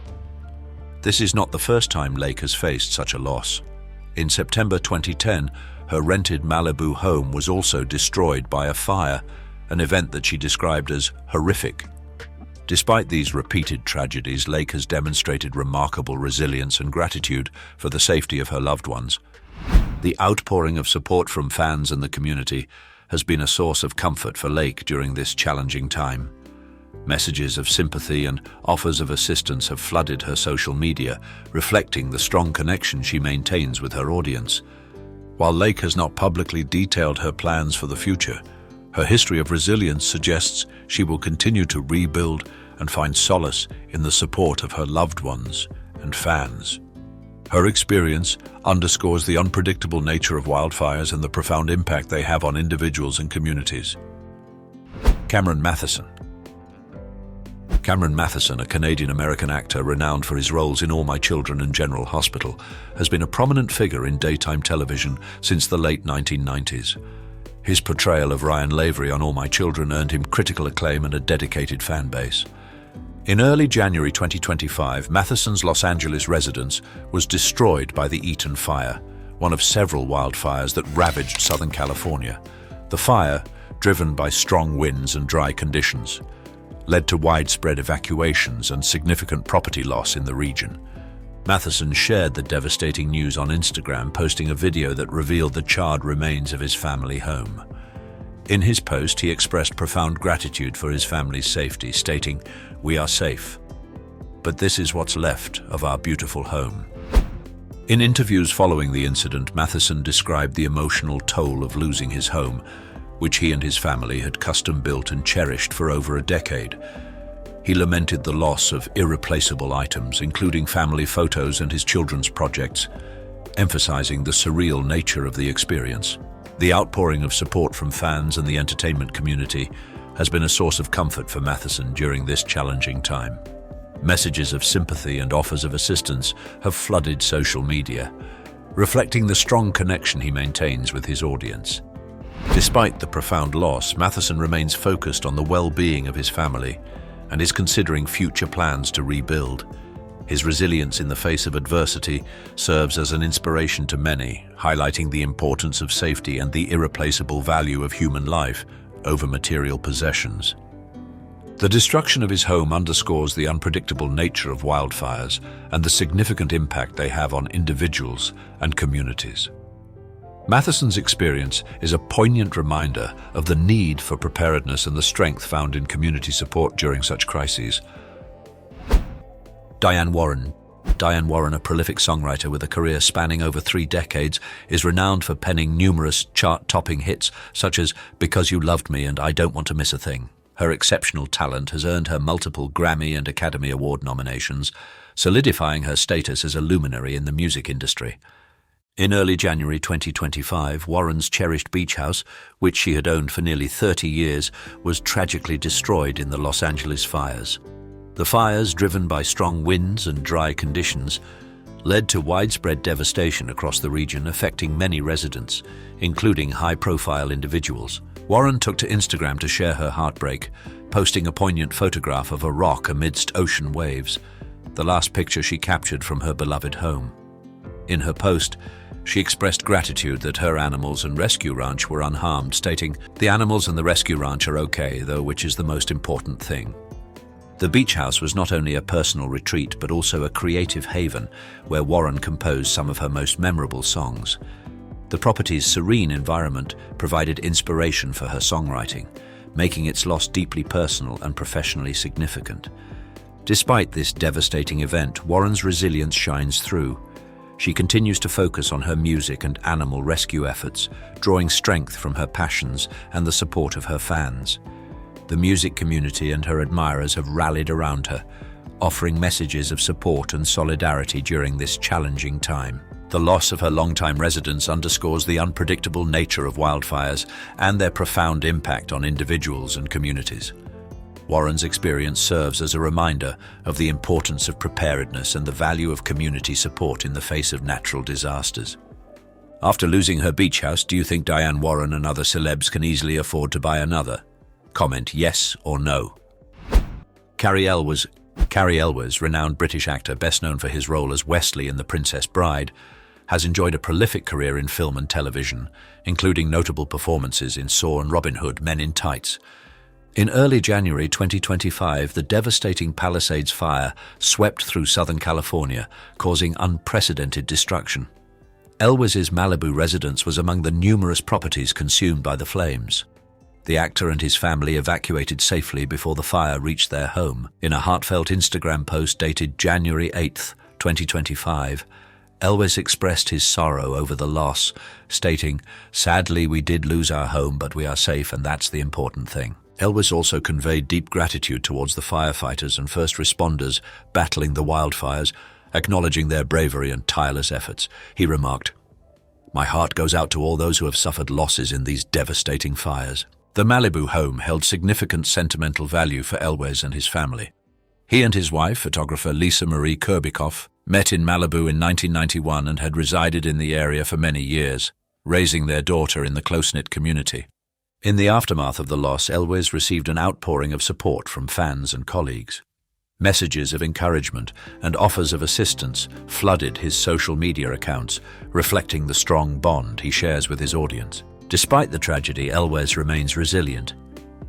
This is not the first time Lake has faced such a loss. In September 2010, her rented Malibu home was also destroyed by a fire, an event that she described as horrific. Despite these repeated tragedies, Lake has demonstrated remarkable resilience and gratitude for the safety of her loved ones. The outpouring of support from fans and the community has been a source of comfort for Lake during this challenging time. Messages of sympathy and offers of assistance have flooded her social media, reflecting the strong connection she maintains with her audience. While Lake has not publicly detailed her plans for the future, her history of resilience suggests she will continue to rebuild and find solace in the support of her loved ones and fans. Her experience underscores the unpredictable nature of wildfires and the profound impact they have on individuals and communities. Cameron Matheson, a Canadian-American actor renowned for his roles in All My Children and General Hospital, has been a prominent figure in daytime television since the late 1990s. His portrayal of Ryan Lavery on All My Children earned him critical acclaim and a dedicated fan base. In early January 2025, Matheson's Los Angeles residence was destroyed by the Eaton Fire, one of several wildfires that ravaged Southern California. The fire, driven by strong winds and dry conditions, led to widespread evacuations and significant property loss in the region. Matheson shared the devastating news on Instagram, posting a video that revealed the charred remains of his family home. In his post, he expressed profound gratitude for his family's safety, stating, "We are safe, but this is what's left of our beautiful home." In interviews following the incident, Matheson described the emotional toll of losing his home, which he and his family had custom-built and cherished for over a decade. He lamented the loss of irreplaceable items, including family photos and his children's projects, emphasizing the surreal nature of the experience. The outpouring of support from fans and the entertainment community has been a source of comfort for Matheson during this challenging time. Messages of sympathy and offers of assistance have flooded social media, reflecting the strong connection he maintains with his audience. Despite the profound loss, Matheson remains focused on the well-being of his family and is considering future plans to rebuild. His resilience in the face of adversity serves as an inspiration to many, highlighting the importance of safety and the irreplaceable value of human life over material possessions. The destruction of his home underscores the unpredictable nature of wildfires and the significant impact they have on individuals and communities. Matheson's experience is a poignant reminder of the need for preparedness and the strength found in community support during such crises. Diane Warren. Diane Warren, a prolific songwriter with a career spanning over 3 decades, is renowned for penning numerous chart-topping hits such as Because You Loved Me and I Don't Want to Miss a Thing. Her exceptional talent has earned her multiple Grammy and Academy Award nominations, solidifying her status as a luminary in the music industry. In early January 2025, Warren's cherished beach house, which she had owned for nearly 30 years, was tragically destroyed in the Los Angeles fires. The fires, driven by strong winds and dry conditions, led to widespread devastation across the region, affecting many residents, including high-profile individuals. Warren took to Instagram to share her heartbreak, posting a poignant photograph of a rock amidst ocean waves, the last picture she captured from her beloved home. In her post, she expressed gratitude that her animals and rescue ranch were unharmed, stating, "The animals and the rescue ranch are okay, though, which is the most important thing." The beach house was not only a personal retreat, but also a creative haven where Warren composed some of her most memorable songs. The property's serene environment provided inspiration for her songwriting, making its loss deeply personal and professionally significant. Despite this devastating event, Warren's resilience shines through. She continues to focus on her music and animal rescue efforts, drawing strength from her passions and the support of her fans. The music community and her admirers have rallied around her, offering messages of support and solidarity during this challenging time. The loss of her longtime residence underscores the unpredictable nature of wildfires and their profound impact on individuals and communities. Warren's experience serves as a reminder of the importance of preparedness and the value of community support in the face of natural disasters. After losing her beach house, do you think Diane Warren and other celebs can easily afford to buy another? Comment yes or no. Carri Elwes, renowned British actor best known for his role as Wesley in The Princess Bride, has enjoyed a prolific career in film and television, including notable performances in Saw and Robin Hood: Men in Tights. In early January 2025, the devastating Palisades fire swept through Southern California, causing unprecedented destruction. Elwes's Malibu residence was among the numerous properties consumed by the flames. The actor and his family evacuated safely before the fire reached their home. In a heartfelt Instagram post dated January 8, 2025, Elwes expressed his sorrow over the loss, stating, "Sadly, we did lose our home, but we are safe, and that's the important thing." Elwes also conveyed deep gratitude towards the firefighters and first responders battling the wildfires, acknowledging their bravery and tireless efforts. He remarked, "My heart goes out to all those who have suffered losses in these devastating fires." The Malibu home held significant sentimental value for Elwes and his family. He and his wife, photographer Lisa Marie Kurbikoff, met in Malibu in 1991 and had resided in the area for many years, raising their daughter in the close-knit community. In the aftermath of the loss, Elwes received an outpouring of support from fans and colleagues. Messages of encouragement and offers of assistance flooded his social media accounts, reflecting the strong bond he shares with his audience. Despite the tragedy, Elwes remains resilient.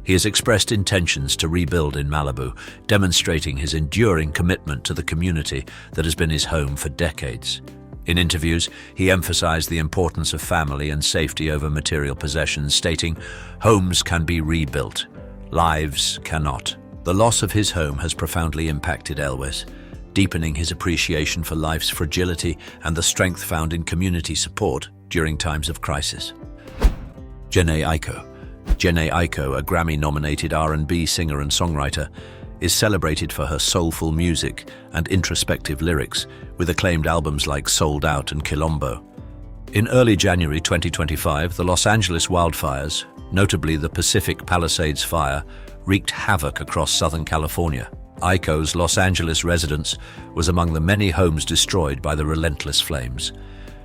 He has expressed intentions to rebuild in Malibu, demonstrating his enduring commitment to the community that has been his home for decades. In interviews, he emphasized the importance of family and safety over material possessions, stating, "Homes can be rebuilt, lives cannot." The loss of his home has profoundly impacted Elwes, deepening his appreciation for life's fragility and the strength found in community support during times of crisis. Jhené Aiko, a Grammy-nominated R&B singer and songwriter, is celebrated for her soulful music and introspective lyrics, with acclaimed albums like Sold Out and Quilombo. In early January 2025, the Los Angeles wildfires, notably the Pacific Palisades fire, wreaked havoc across Southern California. Aiko's Los Angeles residence was among the many homes destroyed by the relentless flames.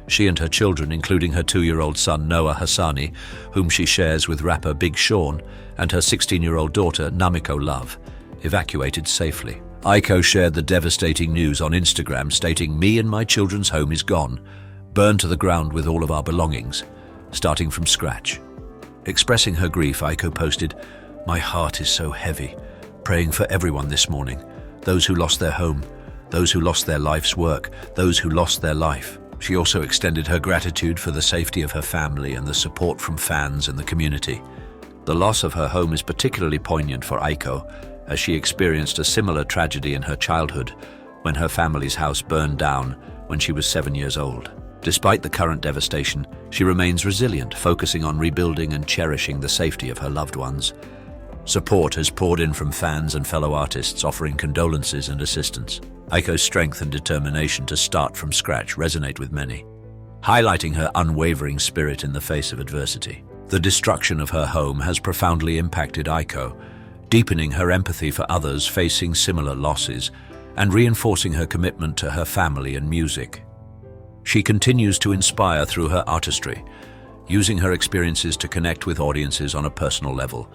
She and her children, including her 2-year-old son Noah Hassani, whom she shares with rapper Big Sean, and her 16-year-old daughter Namiko Love, evacuated safely. Aiko shared the devastating news on Instagram, stating, "Me and my children's home is gone, burned to the ground with all of our belongings, starting from scratch." Expressing her grief, Aiko posted, "My heart is so heavy. praying for everyone this morning, those who lost their home, those who lost their life's work, those who lost their life. She also extended her gratitude for the safety of her family and the support from fans and the community. The loss of her home is particularly poignant for Aiko, as she experienced a similar tragedy in her childhood when her family's house burned down when she was 7 years old. Despite the current devastation, she remains resilient, focusing on rebuilding and cherishing the safety of her loved ones. Support has poured in from fans and fellow artists, offering condolences and assistance. Aiko's strength and determination to start from scratch resonate with many, highlighting her unwavering spirit in the face of adversity. The destruction of her home has profoundly impacted Aiko, deepening her empathy for others facing similar losses and reinforcing her commitment to her family and music. She continues to inspire through her artistry, using her experiences to connect with audiences on a personal level.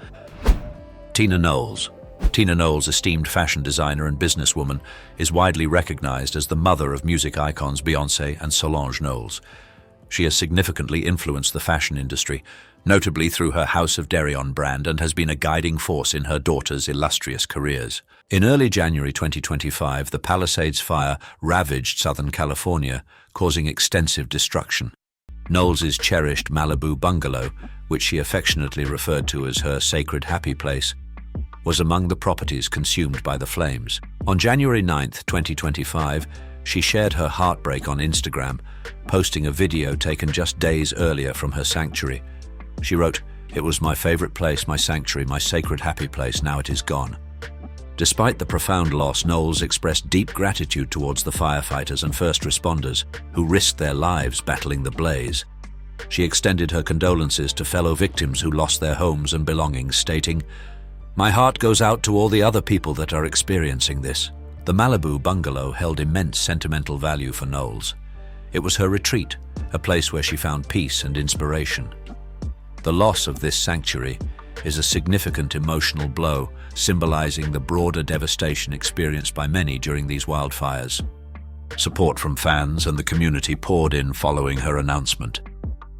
Knowles. Tina Knowles, esteemed fashion designer and businesswoman, is widely recognized as the mother of music icons Beyoncé and Solange Knowles. She has significantly influenced the fashion industry, notably through her House of Darion brand, and has been a guiding force in her daughter's illustrious careers. In early January 2025, the Palisades fire ravaged Southern California, causing extensive destruction. Knowles' cherished Malibu bungalow, which she affectionately referred to as her sacred happy place, was among the properties consumed by the flames. On January 9, 2025, she shared her heartbreak on Instagram, posting a video taken just days earlier from her sanctuary. She wrote, "It was my favorite place, my sanctuary, my sacred happy place, now it is gone." Despite the profound loss, Knowles expressed deep gratitude towards the firefighters and first responders who risked their lives battling the blaze. She extended her condolences to fellow victims who lost their homes and belongings, stating, "My heart goes out to all the other people that are experiencing this." The Malibu bungalow held immense sentimental value for Knowles. It was her retreat, a place where she found peace and inspiration. The loss of this sanctuary is a significant emotional blow, symbolizing the broader devastation experienced by many during these wildfires. Support from fans and the community poured in following her announcement.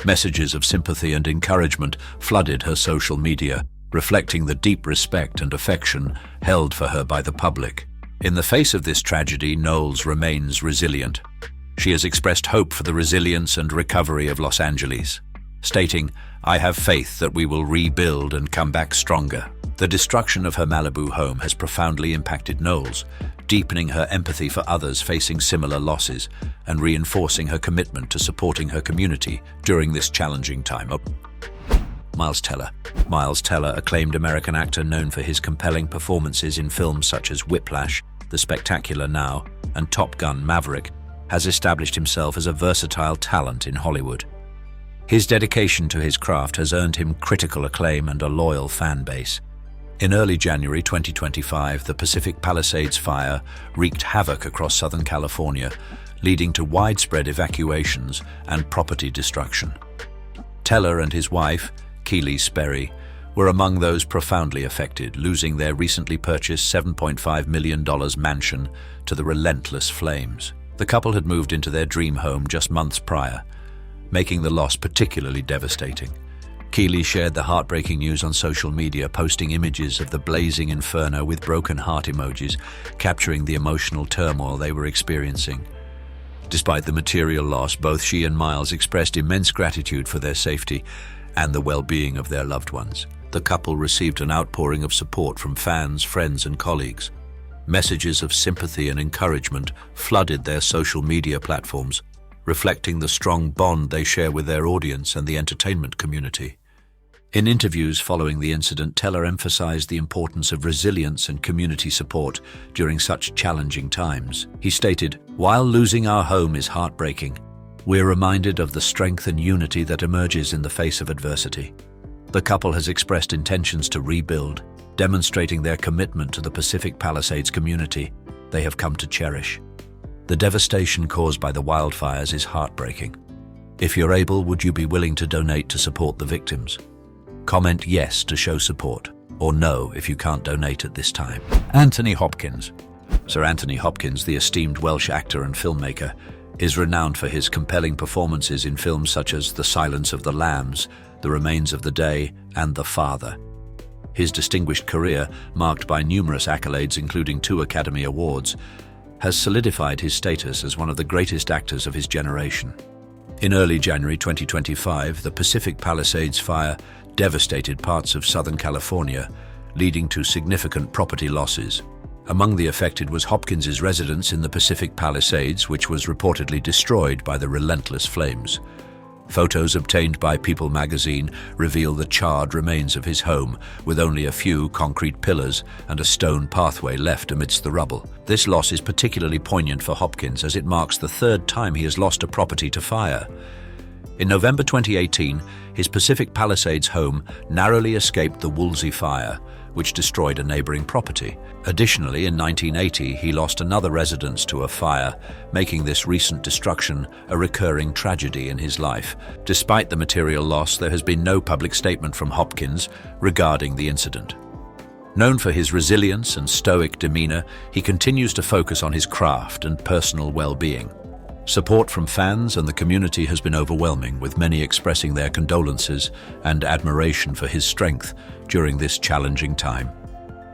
Messages of sympathy and encouragement flooded her social media, reflecting the deep respect and affection held for her by the public. In the face of this tragedy, Knowles remains resilient. She has expressed hope for the resilience and recovery of Los Angeles, stating, "I have faith that we will rebuild and come back stronger." The destruction of her Malibu home has profoundly impacted Knowles, deepening her empathy for others facing similar losses and reinforcing her commitment to supporting her community during this challenging time. Miles Teller, acclaimed American actor known for his compelling performances in films such as Whiplash, The Spectacular Now, and Top Gun: Maverick, has established himself as a versatile talent in Hollywood. His dedication to his craft has earned him critical acclaim and a loyal fan base. In early January 2025, the Pacific Palisades fire wreaked havoc across Southern California, leading to widespread evacuations and property destruction. Teller and his wife, Keely Sperry, were among those profoundly affected, losing their recently purchased $7.5 million mansion to the relentless flames. The couple had moved into their dream home just months prior, making the loss particularly devastating. Keely shared the heartbreaking news on social media, posting images of the blazing inferno with broken heart emojis, capturing the emotional turmoil they were experiencing. Despite the material loss, both she and Miles expressed immense gratitude for their safety and the well-being of their loved ones. The couple received an outpouring of support from fans, friends, and colleagues. Messages of sympathy and encouragement flooded their social media platforms, reflecting the strong bond they share with their audience and the entertainment community. In interviews following the incident, Teller emphasized the importance of resilience and community support during such challenging times. He stated, "While losing our home is heartbreaking, we're reminded of the strength and unity that emerges in the face of adversity." The couple has expressed intentions to rebuild, demonstrating their commitment to the Pacific Palisades community they have come to cherish. The devastation caused by the wildfires is heartbreaking. If you're able, would you be willing to donate to support the victims? Comment yes to show support, or no if you can't donate at this time. Anthony Hopkins. Sir Anthony Hopkins, the esteemed Welsh actor and filmmaker, is renowned for his compelling performances in films such as The Silence of the Lambs, The Remains of the Day, and The Father. His distinguished career, marked by numerous accolades including 2 Academy Awards, has solidified his status as one of the greatest actors of his generation. In early January 2025, the Pacific Palisades fire devastated parts of Southern California, leading to significant property losses. Among the affected was Hopkins's residence in the Pacific Palisades, which was reportedly destroyed by the relentless flames. Photos obtained by People magazine reveal the charred remains of his home, with only a few concrete pillars and a stone pathway left amidst the rubble. This loss is particularly poignant for Hopkins, as it marks the 3rd time he has lost a property to fire. In November 2018, his Pacific Palisades home narrowly escaped the Woolsey fire, which destroyed a neighboring property. Additionally, in 1980, he lost another residence to a fire, making this recent destruction a recurring tragedy in his life. Despite the material loss, there has been no public statement from Hopkins regarding the incident. Known for his resilience and stoic demeanor, he continues to focus on his craft and personal well-being. Support from fans and the community has been overwhelming, with many expressing their condolences and admiration for his strength during this challenging time.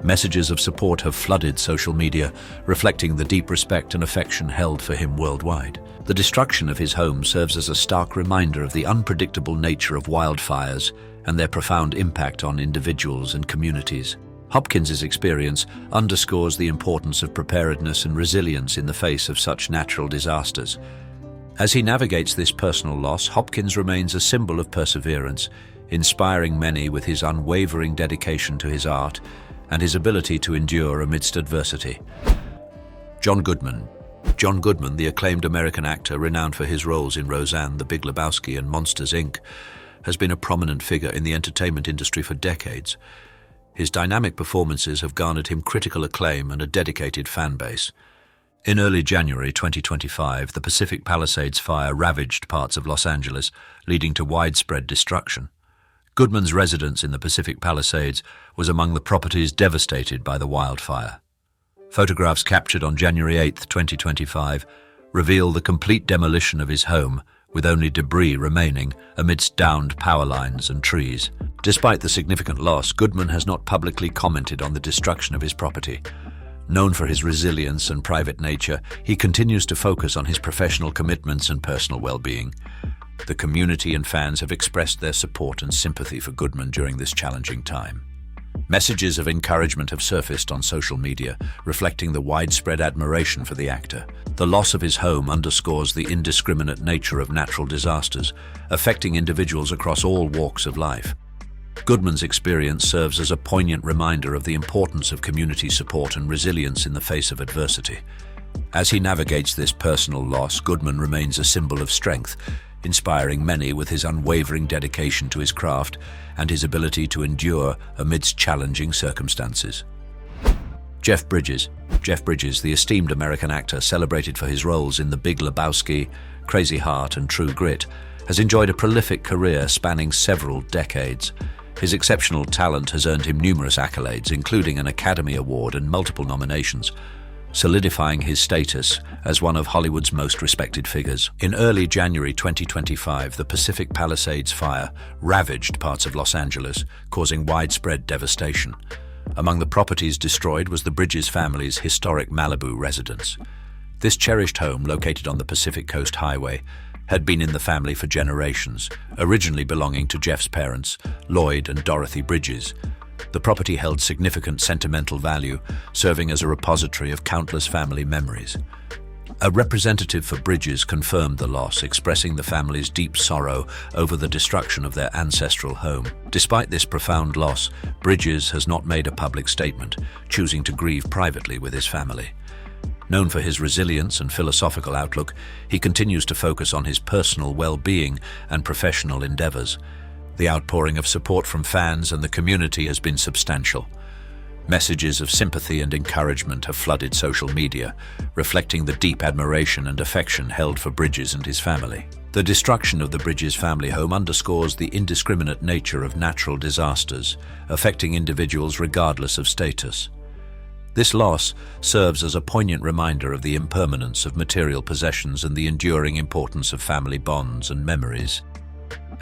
Messages of support have flooded social media, reflecting the deep respect and affection held for him worldwide. The destruction of his home serves as a stark reminder of the unpredictable nature of wildfires and their profound impact on individuals and communities. Hopkins's experience underscores the importance of preparedness and resilience in the face of such natural disasters. As he navigates this personal loss, Hopkins remains a symbol of perseverance, inspiring many with his unwavering dedication to his art and his ability to endure amidst adversity. John Goodman. John Goodman, the acclaimed American actor renowned for his roles in Roseanne, The Big Lebowski, and Monsters, Inc., has been a prominent figure in the entertainment industry for decades. His dynamic performances have garnered him critical acclaim and a dedicated fan base. In early January 2025, the Pacific Palisades fire ravaged parts of Los Angeles, leading to widespread destruction. Goodman's residence in the Pacific Palisades was among the properties devastated by the wildfire. Photographs captured on January 8, 2025, reveal the complete demolition of his home, with only debris remaining amidst downed power lines and trees. Despite the significant loss, Goodman has not publicly commented on the destruction of his property. Known for his resilience and private nature, he continues to focus on his professional commitments and personal well-being. The community and fans have expressed their support and sympathy for Goodman during this challenging time. Messages of encouragement have surfaced on social media, reflecting the widespread admiration for the actor. The loss of his home underscores the indiscriminate nature of natural disasters, affecting individuals across all walks of life. Goodman's experience serves as a poignant reminder of the importance of community support and resilience in the face of adversity. As he navigates this personal loss, Goodman remains a symbol of strength, inspiring many with his unwavering dedication to his craft and his ability to endure amidst challenging circumstances. Jeff Bridges. Jeff Bridges, the esteemed American actor celebrated for his roles in The Big Lebowski, Crazy Heart, and True Grit, has enjoyed a prolific career spanning several decades. His exceptional talent has earned him numerous accolades, including an Academy Award and multiple nominations, solidifying his status as one of Hollywood's most respected figures. In early January 2025, the Pacific Palisades fire ravaged parts of Los Angeles, causing widespread devastation. Among the properties destroyed was the Bridges family's historic Malibu residence. This cherished home, located on the Pacific Coast Highway, had been in the family for generations, originally belonging to Jeff's parents, Lloyd and Dorothy Bridges. The property held significant sentimental value, serving as a repository of countless family memories. A representative for Bridges confirmed the loss, expressing the family's deep sorrow over the destruction of their ancestral home. Despite this profound loss, Bridges has not made a public statement, choosing to grieve privately with his family. Known for his resilience and philosophical outlook, he continues to focus on his personal well-being and professional endeavors. The outpouring of support from fans and the community has been substantial. Messages of sympathy and encouragement have flooded social media, reflecting the deep admiration and affection held for Bridges and his family. The destruction of the Bridges family home underscores the indiscriminate nature of natural disasters, affecting individuals regardless of status. This loss serves as a poignant reminder of the impermanence of material possessions and the enduring importance of family bonds and memories.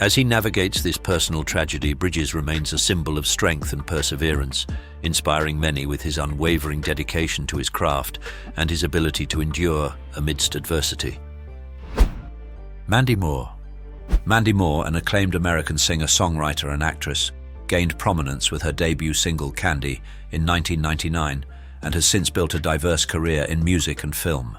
As he navigates this personal tragedy, Bridges remains a symbol of strength and perseverance, inspiring many with his unwavering dedication to his craft and his ability to endure amidst adversity. Mandy Moore. Mandy Moore, an acclaimed American singer, songwriter, and actress, gained prominence with her debut single Candy in 1999 and has since built a diverse career in music and film.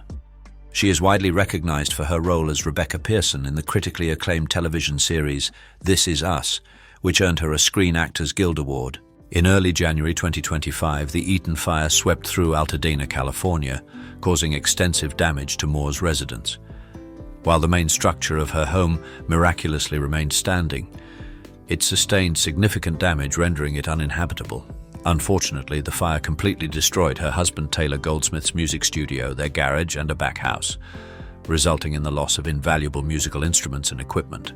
She is widely recognized for her role as Rebecca Pearson in the critically acclaimed television series This Is Us, which earned her a Screen Actors Guild Award. In early January 2025, the Eaton fire swept through Altadena, California, causing extensive damage to Moore's residence. While the main structure of her home miraculously remained standing, it sustained significant damage, rendering it uninhabitable. Unfortunately, the fire completely destroyed her husband Taylor Goldsmith's music studio, their garage, and a back house, resulting in the loss of invaluable musical instruments and equipment.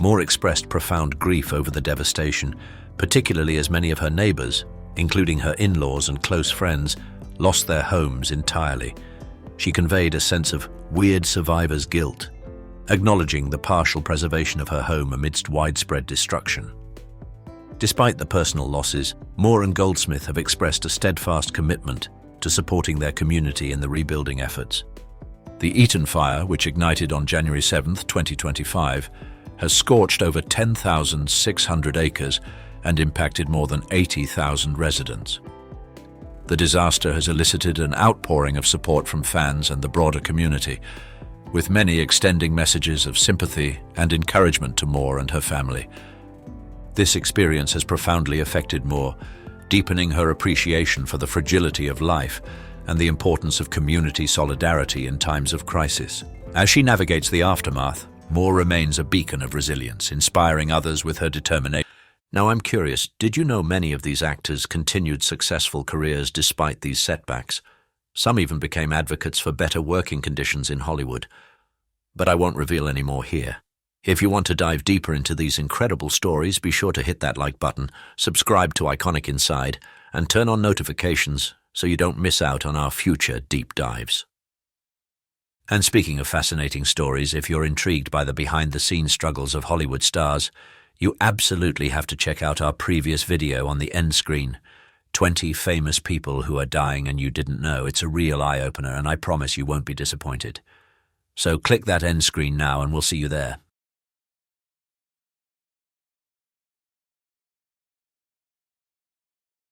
Moore expressed profound grief over the devastation, particularly as many of her neighbors, including her in-laws and close friends, lost their homes entirely. She conveyed a sense of weird survivor's guilt, acknowledging the partial preservation of her home amidst widespread destruction. Despite the personal losses, Moore and Goldsmith have expressed a steadfast commitment to supporting their community in the rebuilding efforts. The Eaton fire, which ignited on January 7, 2025, has scorched over 10,600 acres and impacted more than 80,000 residents. The disaster has elicited an outpouring of support from fans and the broader community, with many extending messages of sympathy and encouragement to Moore and her family. This experience has profoundly affected Moore, deepening her appreciation for the fragility of life and the importance of community solidarity in times of crisis. As she navigates the aftermath, Moore remains a beacon of resilience, inspiring others with her determination. Now, I'm curious, did you know many of these actors continued successful careers despite these setbacks? Some even became advocates for better working conditions in Hollywood. But I won't reveal any more here. If you want to dive deeper into these incredible stories, be sure to hit that like button, subscribe to Iconic Inside, and turn on notifications so you don't miss out on our future deep dives. And speaking of fascinating stories, if you're intrigued by the behind-the-scenes struggles of Hollywood stars, you absolutely have to check out our previous video on the end screen, 20 famous people who are dying and you didn't know. It's a real eye-opener, and I promise you won't be disappointed. So click that end screen now and we'll see you there.